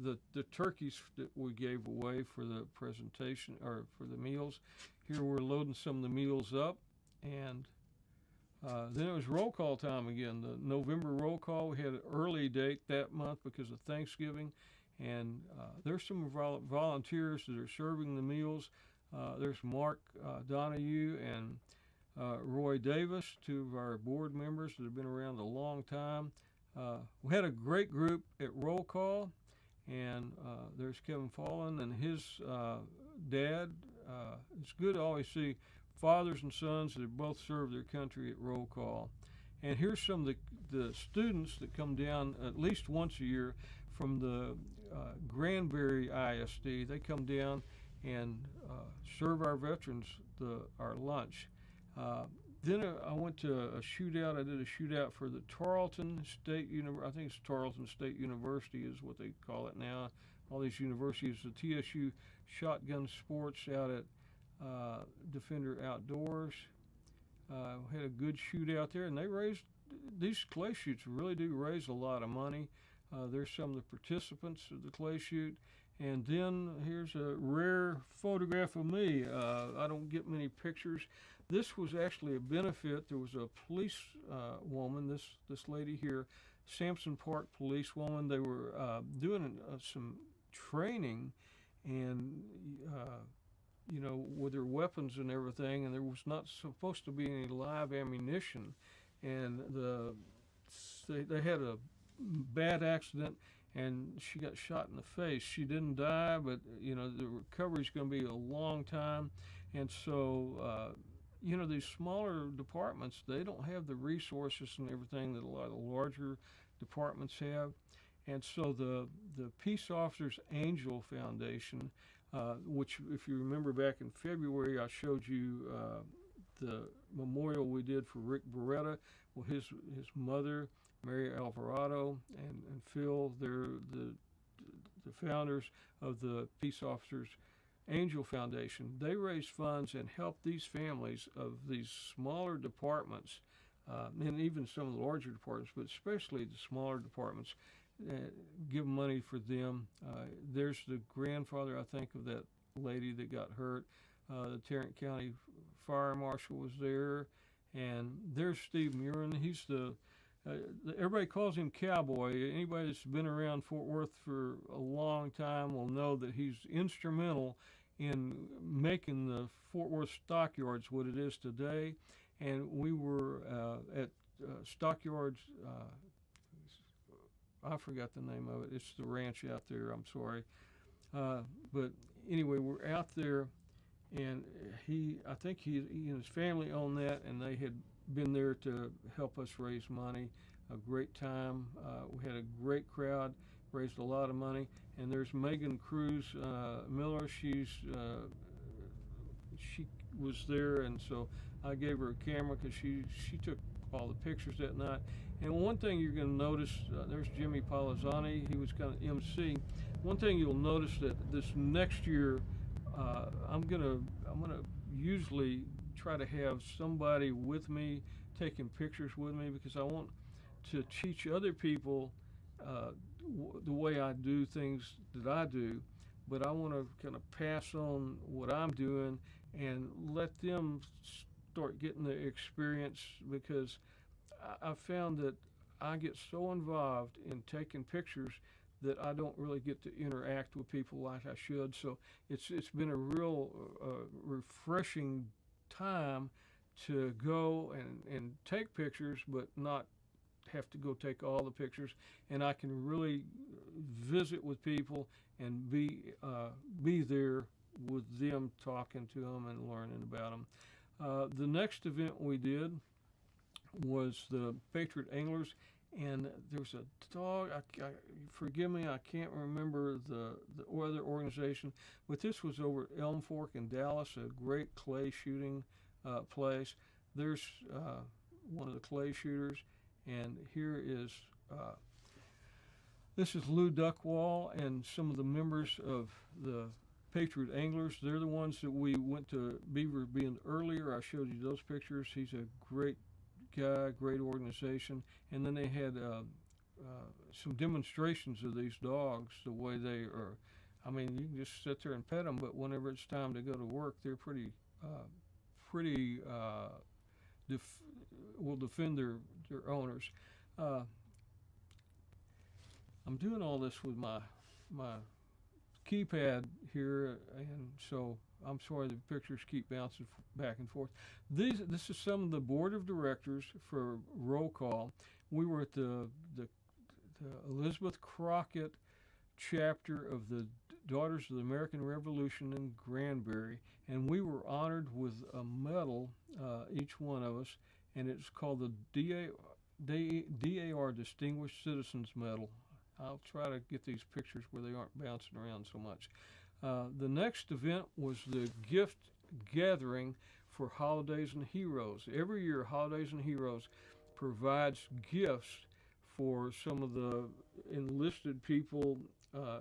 the turkeys that we gave away for the presentation or for the meals. Here we're loading some of the meals up, and then it was roll call time again. The November roll call, we had an early date that month because of Thanksgiving, and there's some volunteers that are serving the meals. There's Mark Donahue and Roy Davis, 2 of our board members that have been around a long time. We had a great group at roll call, and there's Kevin Fallon and his dad. It's good to always see fathers and sons that have both served their country at roll call. And here's some of the students that come down at least once a year from the Granbury ISD. They come down and serve our veterans our lunch. Then I went to a shootout. I did a shootout for the Tarleton State University. I think it's Tarleton State University is what they call it now. All these universities, the TSU Shotgun Sports out at Defender Outdoors. Had a good shootout there, and they raised, these clay shoots really do raise a lot of money. There's some of the participants of the clay shoot. And then here's a rare photograph of me. I don't get many pictures. This was actually a benefit. There was a police woman, this lady here, Sampson Park police woman. They were doing some training, and with their weapons and everything, and there was not supposed to be any live ammunition, and they had a bad accident, and she got shot in the face. She didn't die, but the recovery is going to be a long time. And so these smaller departments, they don't have the resources and everything that a lot of the larger departments have. And so the Peace Officers Angel Foundation, which, if you remember back in February, I showed you the memorial we did for Rick Beretta. Well, his mother, Mary Alvarado, and Phil, they're the founders of the Peace Officers Angel Foundation. They raise funds and help these families of these smaller departments, and even some of the larger departments, but especially the smaller departments, give money for them. There's the grandfather, I think, of that lady that got hurt. The Tarrant County Fire Marshal was there, and there's Steve Murin. He's everybody calls him Cowboy. Anybody that's been around Fort Worth for a long time will know that he's instrumental in making the Fort Worth Stockyards what it is today. And we were at Stockyards, I forgot the name of it. It's the ranch out there, I'm sorry. But anyway, we're out there, and I think he and his family own that, and they had been there to help us raise money. a great time. We had a great crowd, raised a lot of money. And there's Megan Cruz Miller. She was there, and so I gave her a camera because she took all the pictures that night. And one thing you're going to notice, there's Jimmy Palazzani. He was kind of MC. One thing you'll notice that this next year, I'm gonna usually try to have somebody with me taking pictures with me, because I want to teach other people the way I do things that I do, but I want to kind of pass on what I'm doing and let them start getting the experience, because I found that I get so involved in taking pictures that I don't really get to interact with people like I should. So it's been a real refreshing time to go and take pictures, but not have to go take all the pictures, and I can really visit with people and be there with them, talking to them and learning about them. The next event we did was the Patriot Anglers, and there's a dog. Forgive me, I can't remember the other organization, but this was over at Elm Fork in Dallas, a great clay shooting place. There's one of the clay shooters, and here is this is Lou Duckwall and some of the members of the Patriot Anglers. They're the ones that we went to Beaver Bend earlier. I showed you those pictures. He's a great guy, great organization. And then they had some demonstrations of these dogs, the way they are. I mean, you can just sit there and pet them, but whenever it's time to go to work, they're pretty will defend their owners. I'm doing all this with my keypad here, and so I'm sorry the pictures keep bouncing back and forth. This is some of the board of directors for roll call. We were at the Elizabeth Crockett chapter of the Daughters of the American Revolution in Granbury, and we were honored with a medal, each one of us, and it's called the DAR Distinguished Citizens Medal. I'll try to get these pictures where they aren't bouncing around so much. The next event was the gift gathering for Holidays and Heroes. Every year, Holidays and Heroes provides gifts for some of the enlisted people,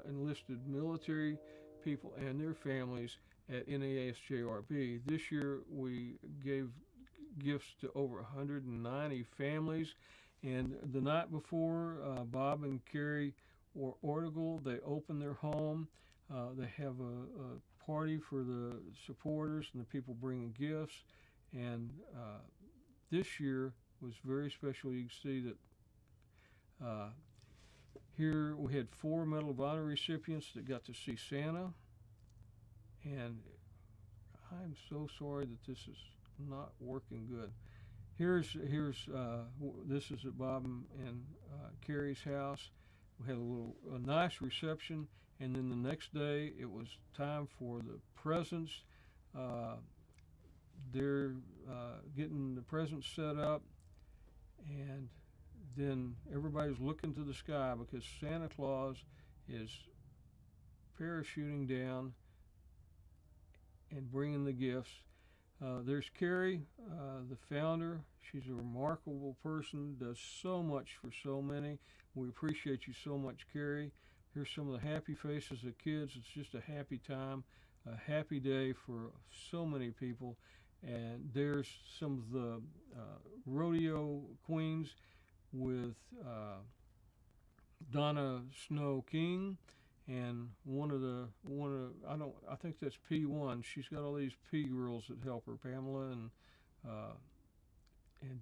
enlisted military people and their families at NASJRB. This year, we gave gifts to over 190 families. And the night before, Bob and Carrie Ortigal, they opened their home. They have a party for the supporters and the people bringing gifts. And this year was very special. You can see that here we had 4 Medal of Honor recipients that got to see Santa. And I'm so sorry that this is not working good. This is at Bob and Carrie's house. We had a nice reception, and then the next day it was time for the presents. They're getting the presents set up, and then everybody's looking to the sky because Santa Claus is parachuting down and bringing the gifts. There's Carrie, the founder. She's a remarkable person, does so much for so many. We appreciate you so much, Carrie. Here's some of the happy faces of kids. It's just a happy time, a happy day for so many people. And there's some of the rodeo queens with Donna Snow King. And I think that's P1. She's got all these P girls that help her, Pamela, and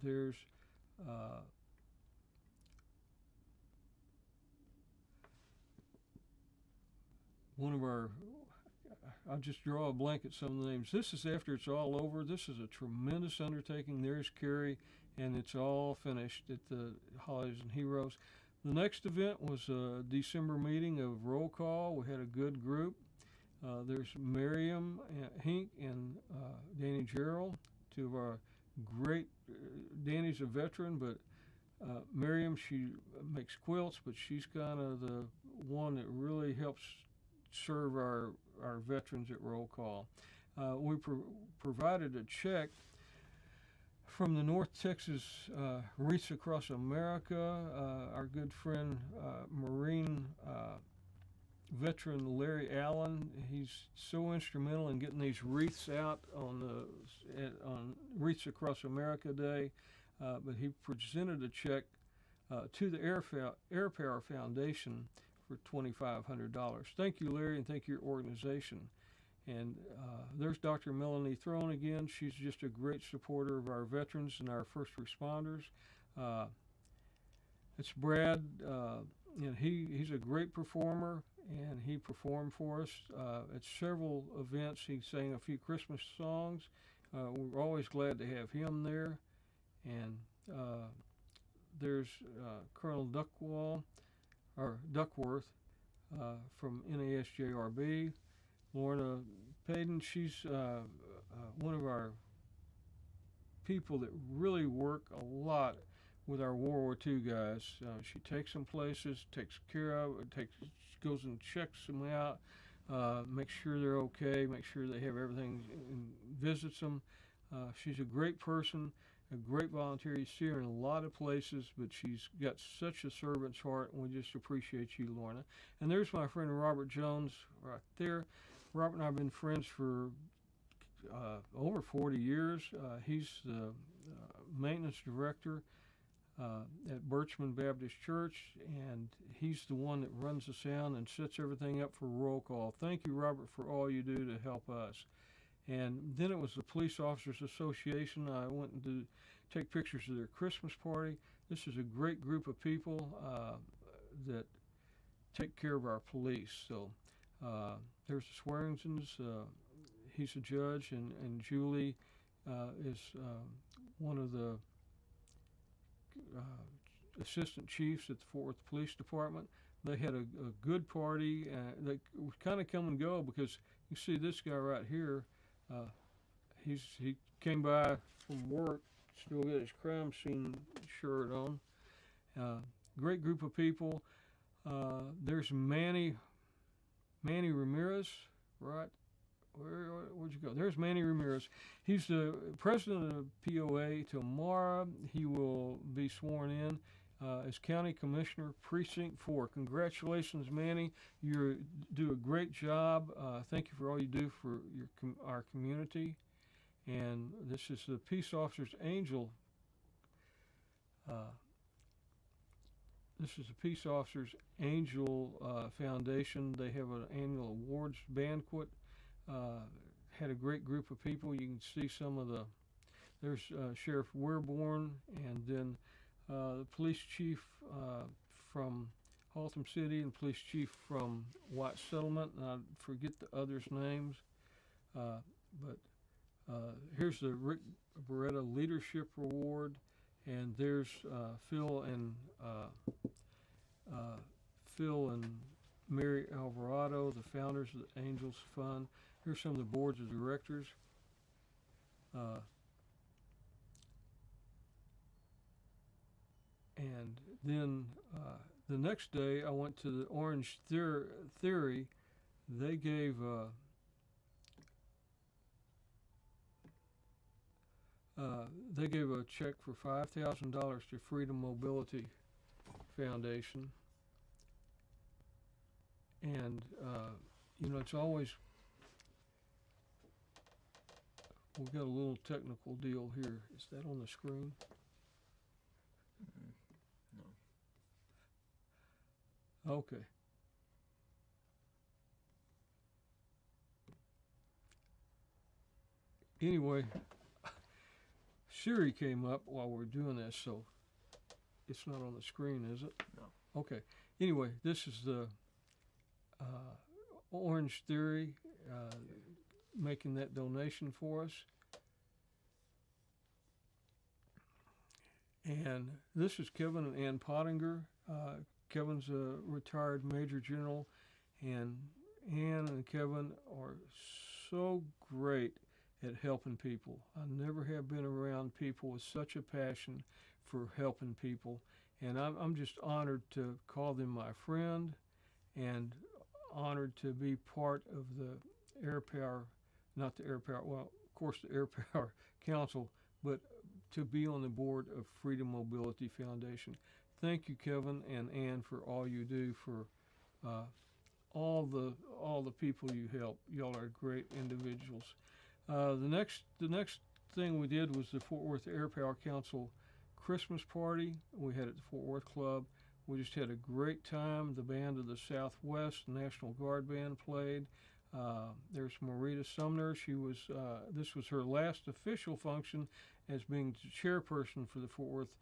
there's one of our. I'll just draw a blank at some of the names. This is after it's all over. This is a tremendous undertaking. There's Carrie, and it's all finished at the Holidays and Heroes. The next event was a December meeting of roll call. We had a good group. There's Miriam Hink and Danny Gerald, 2 of our great. Danny's a veteran, but Miriam, she makes quilts, but she's kind of the one that really helps serve our veterans at roll call. We provided a check from the North Texas Wreaths Across America. Our good friend, Marine veteran Larry Allen, he's so instrumental in getting these wreaths out on Wreaths Across America Day. But he presented a check to the Air Power Foundation for $2,500. Thank you, Larry, and thank you, your organization. And there's Dr. Melanie Throne again. She's just a great supporter of our veterans and our first responders. It's Brad. He's a great performer, and he performed for us at several events. He sang a few Christmas songs. We're always glad to have him there. And there's Colonel Duckworth from NASJRB. Lorna Payton, she's one of our people that really work a lot with our World War II guys. She takes them places, takes care of, goes and checks them out, makes sure they're okay, makes sure they have everything, and visits them. She's a great person, a great volunteer. You see her in a lot of places, but she's got such a servant's heart, and we just appreciate you, Lorna. And there's my friend Robert Jones right there. Robert and I have been friends for over 40 years. He's the maintenance director at Birchman Baptist Church, and he's the one that runs the sound and sets everything up for roll call. Thank you, Robert, for all you do to help us. And then it was the Police Officers Association. I went to take pictures of their Christmas party. This is a great group of people that take care of our police. So there's the Swearingtons. He's a judge, and Julie is one of the assistant chiefs at the Fort Worth Police Department. They had a good party. They kind of come and go because you see this guy right here. He came by from work, still got his crime scene shirt on. Great group of people. There's Manny Ramirez, right? Where'd you go? There's Manny Ramirez. He's the president of POA. Tomorrow he will be sworn in as County Commissioner, Precinct 4. Congratulations, Manny. You do a great job. Thank you for all you do for our community. And this is the Peace Officers Angel. This is the Peace Officers Angel Foundation. They have an annual awards banquet. Had a great group of people. You can see some of the. There's Sheriff Weirborn, and then the police chief from Haltom City and police chief from White Settlement. And I forget the others' names, but here's the Rick Beretta Leadership Award, and there's Phil and Mary Alvarado, the founders of the Angels Fund. Here's some of the boards of directors. And then the next day, I went to the Orange Theory. They gave a check for $5,000 to Freedom Mobility Foundation. And it's always, we've got a little technical deal here. Is that on the screen? No. Okay. Anyway, Siri came up while we're doing this, so it's not on the screen, is it? No. Okay. Anyway, this is the Orange Theory making that donation for us. And this is Kevin and Ann Pottinger. Kevin's a retired Major General, and Ann and Kevin are so great at helping people. I never have been around people with such a passion for helping people. And I'm just honored to call them my friend, and honored to be part of the Air Power, not the Air Power, well, of course the Air Power Council, but to be on the board of Freedom Mobility Foundation. Thank you, Kevin and Ann, for all you do for all the people you help. Y'all are great individuals. The next thing we did was the Fort Worth Air Power Council Christmas party. We had it at the Fort Worth Club. We just had a great time. The band of the Southwest National Guard Band played. There's Marita Sumner. She was this was her last official function as being the chairperson for the Fort Worth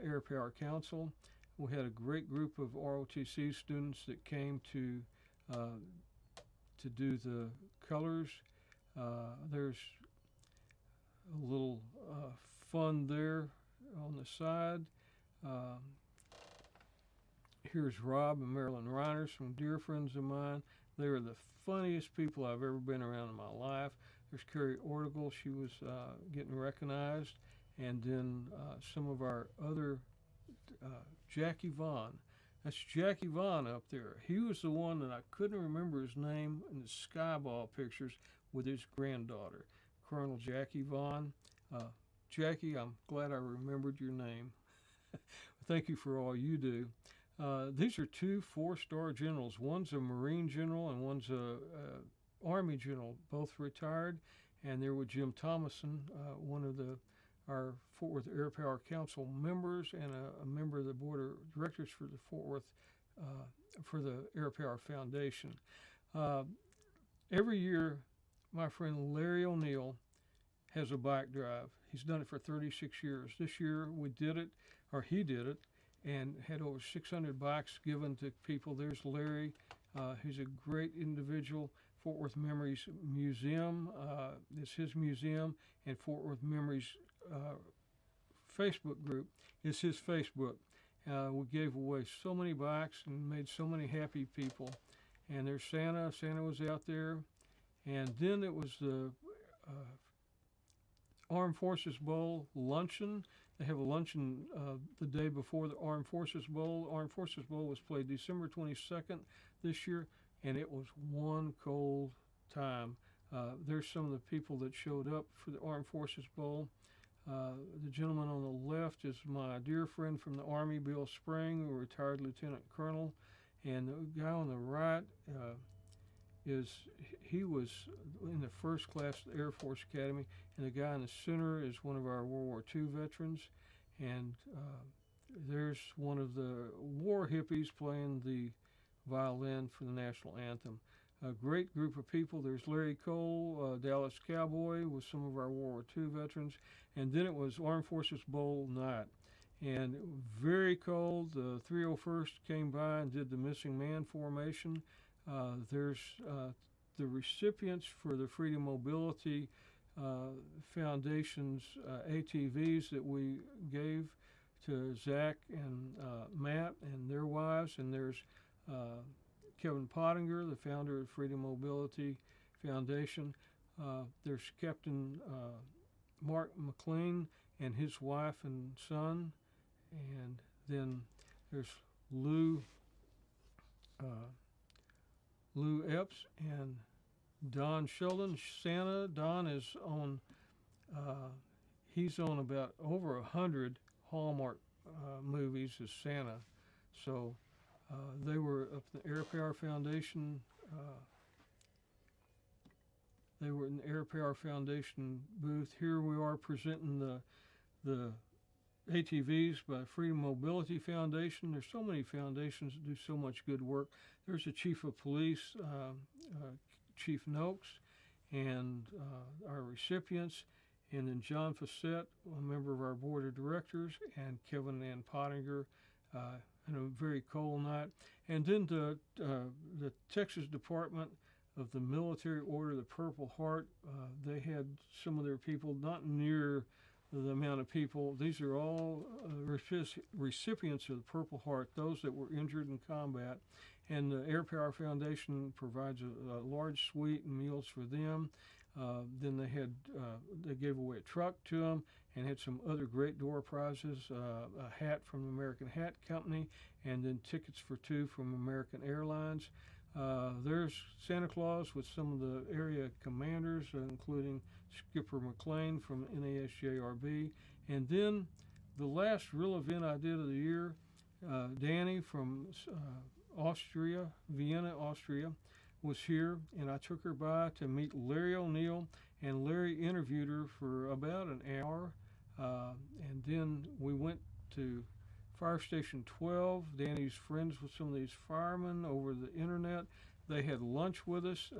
Air Power Council. We had a great group of ROTC students that came to do the colors. There's a little fun there on the side. Here's Rob and Marilyn Reiners, some dear friends of mine. They are the funniest people I've ever been around in my life. There's Carrie Ortigal. She was getting recognized. And then some of our other, Jackie Vaughn. That's Jackie Vaughn up there. He was the one that I couldn't remember his name in the Skyball pictures with his granddaughter, Colonel Jackie Vaughn. Jackie, I'm glad I remembered your name. Thank you for all you do. These are two 4-star generals. One's a Marine general and one's a Army general, both retired. And they're with Jim Thomason, one of our Fort Worth Air Power Council members and a member of the board of directors for the Fort Worth for the Air Power Foundation. Every year, my friend Larry O'Neill has a bike drive. He's done it for 36 years. This year we did it, or he did it, and had over 600 bikes given to people. There's Larry. He's a great individual. Fort Worth Memories Museum is his museum, and Fort Worth Memories Facebook group is his Facebook. We gave away so many bikes and made so many happy people. And there's Santa. Santa was out there. And then it was the Armed Forces Bowl luncheon. They have a luncheon the day before the Armed Forces Bowl. Armed Forces Bowl was played December 22nd this year, and it was one cold time. There's some of the people that showed up for the Armed Forces Bowl. The gentleman on the left is my dear friend from the Army, Bill Spring, a retired lieutenant colonel. And the guy on the right he was in the first class of the Air Force Academy, and the guy in the center is one of our World War II veterans, and there's one of the war hippies playing the violin for the national anthem. A great group of people. There's Larry Cole, Dallas Cowboy, with some of our World War II veterans, and then it was Armed Forces Bowl night. And it was very cold. The 301st came by and did the missing man formation. There's the recipients for the Freedom Mobility Foundation's ATVs that we gave to Zach and Matt and their wives. And there's Kevin Pottinger, the founder of Freedom Mobility Foundation. There's Captain Mark McLean and his wife and son. And then there's Lou Epps and Don Sheldon. Santa. Don is on, he's on about over 100 Hallmark movies as Santa. So they were up at the Air Power Foundation. They were in the Air Power Foundation booth. Here we are presenting the ATVs by Freedom Mobility Foundation. There's so many foundations that do so much good work. There's the Chief of Police, Chief Noakes, and our recipients, and then John Fassett, a member of our board of directors, and Kevin and Ann Pottinger, and a very cold night. And then the Texas Department of the Military Order of the Purple Heart, they had some of their people not near the amount of people. These are all recipients of the Purple Heart, those that were injured in combat. And the Air Power Foundation provides a large suite and meals for them. Then they gave away a truck to him and had some other great door prizes, a hat from the American Hat Company, and then tickets for two from American Airlines. There's Santa Claus with some of the area commanders, including Skipper McLean from NASJRB. And then the last real event I did of the year, Danny from Austria, Vienna, Austria, was here, and I took her by to meet Larry O'Neill, and Larry interviewed her for about an hour, and then we went to Fire Station 12. Danny's friends with some of these firemen over the internet. They had lunch with us,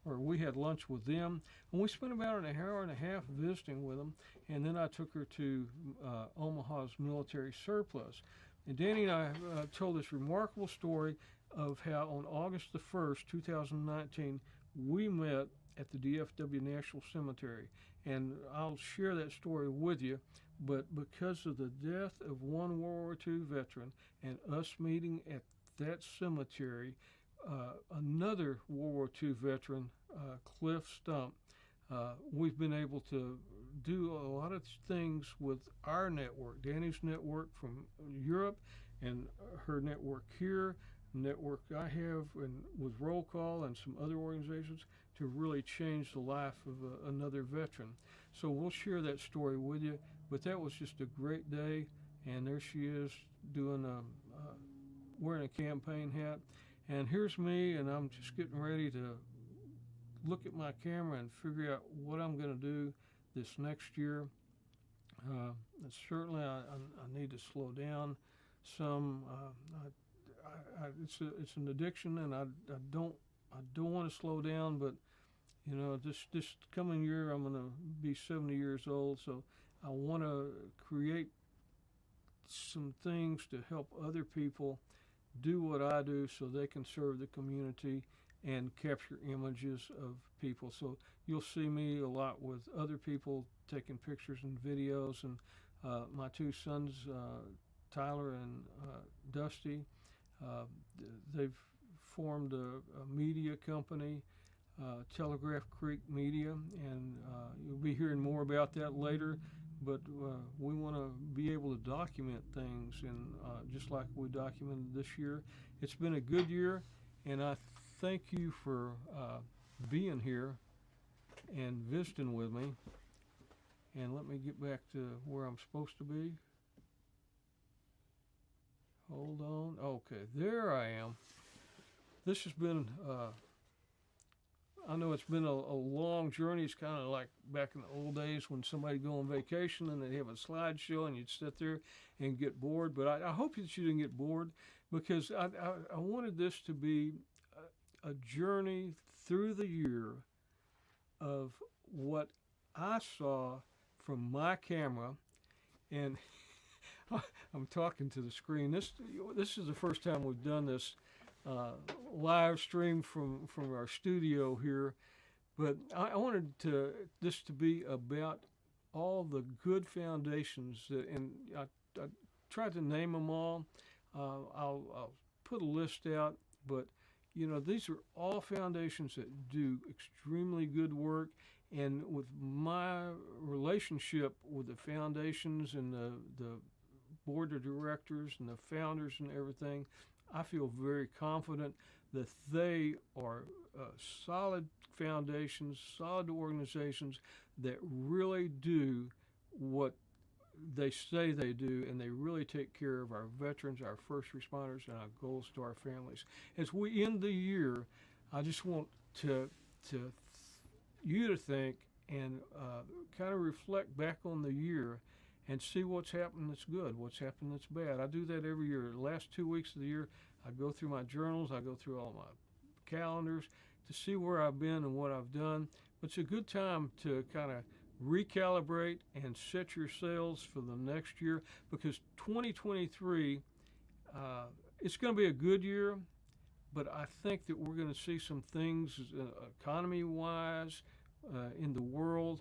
or we had lunch with them, and we spent about an hour and a half visiting with them, and then I took her to Omaha's military surplus. And Danny and I told this remarkable story of how on August the 1st, 2019, we met at the DFW National Cemetery. And I'll share that story with you, but because of the death of one World War II veteran and us meeting at that cemetery, another World War II veteran, Cliff Stump, we've been able to do a lot of things with our network, Danny's network from Europe and her network here, network I have and with Roll Call and some other organizations to really change the life of another veteran. So we'll share that story with you, but that was just a great day, and there she is doing wearing a campaign hat. And here's me, and I'm just getting ready to look at my camera and figure out what I'm going to do this next year. Certainly I need to slow down some. It's an addiction, and I don't want to slow down. But you know, this coming year I'm going to be 70 years old, so I want to create some things to help other people do what I do, so they can serve the community and capture images of people. So you'll see me a lot with other people taking pictures and videos, and my two sons, Tyler and Dusty. They've formed a media company, Telegraph Creek Media, and you'll be hearing more about that later. But we want to be able to document things, and just like we documented this year. It's been a good year, and I thank you for being here and visiting with me. And let me get back to where I'm supposed to be. Hold on. Okay, there I am. This has been, I know it's been a long journey. It's kind of like back in the old days when somebody go on vacation and they'd have a slideshow and you'd sit there and get bored. But I hope that you didn't get bored, because I wanted this to be a journey through the year of what I saw from my camera. And I'm talking to the screen. This is the first time we've done this live stream from our studio here, but I wanted this to be about all the good foundations that, and I tried to name them all. I'll put a list out, but you know, these are all foundations that do extremely good work. And with my relationship with the foundations and the board of directors and the founders and everything, I feel very confident that they are solid foundations, solid organizations that really do what they say they do, and they really take care of our veterans, our first responders, and our goals to our families. As we end the year, I just want you to think and kind of reflect back on the year and see what's happened that's good, what's happened that's bad. I do that every year. The last 2 weeks of the year, I go through my journals, I go through all my calendars to see where I've been and what I've done. But it's a good time to kind of recalibrate and set your sails for the next year, because 2023, it's going to be a good year, but I think that we're going to see some things economy-wise in the world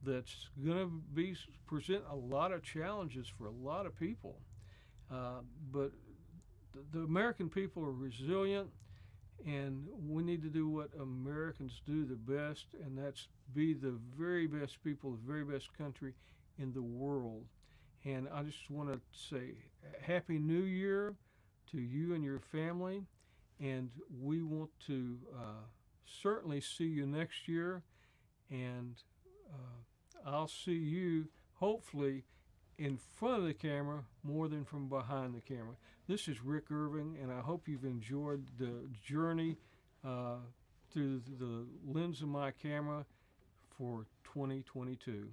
that's going to present a lot of challenges for a lot of people. But the American people are resilient, And we need to do what Americans do the best, and that's be the very best people, the very best country in the world. And I just want to say Happy New Year to you and your family. And we want to certainly see you next year. And I'll see you hopefully in front of the camera more than from behind the camera. This is Rick Irving, and I hope you've enjoyed the journey through the lens of my camera for 2022.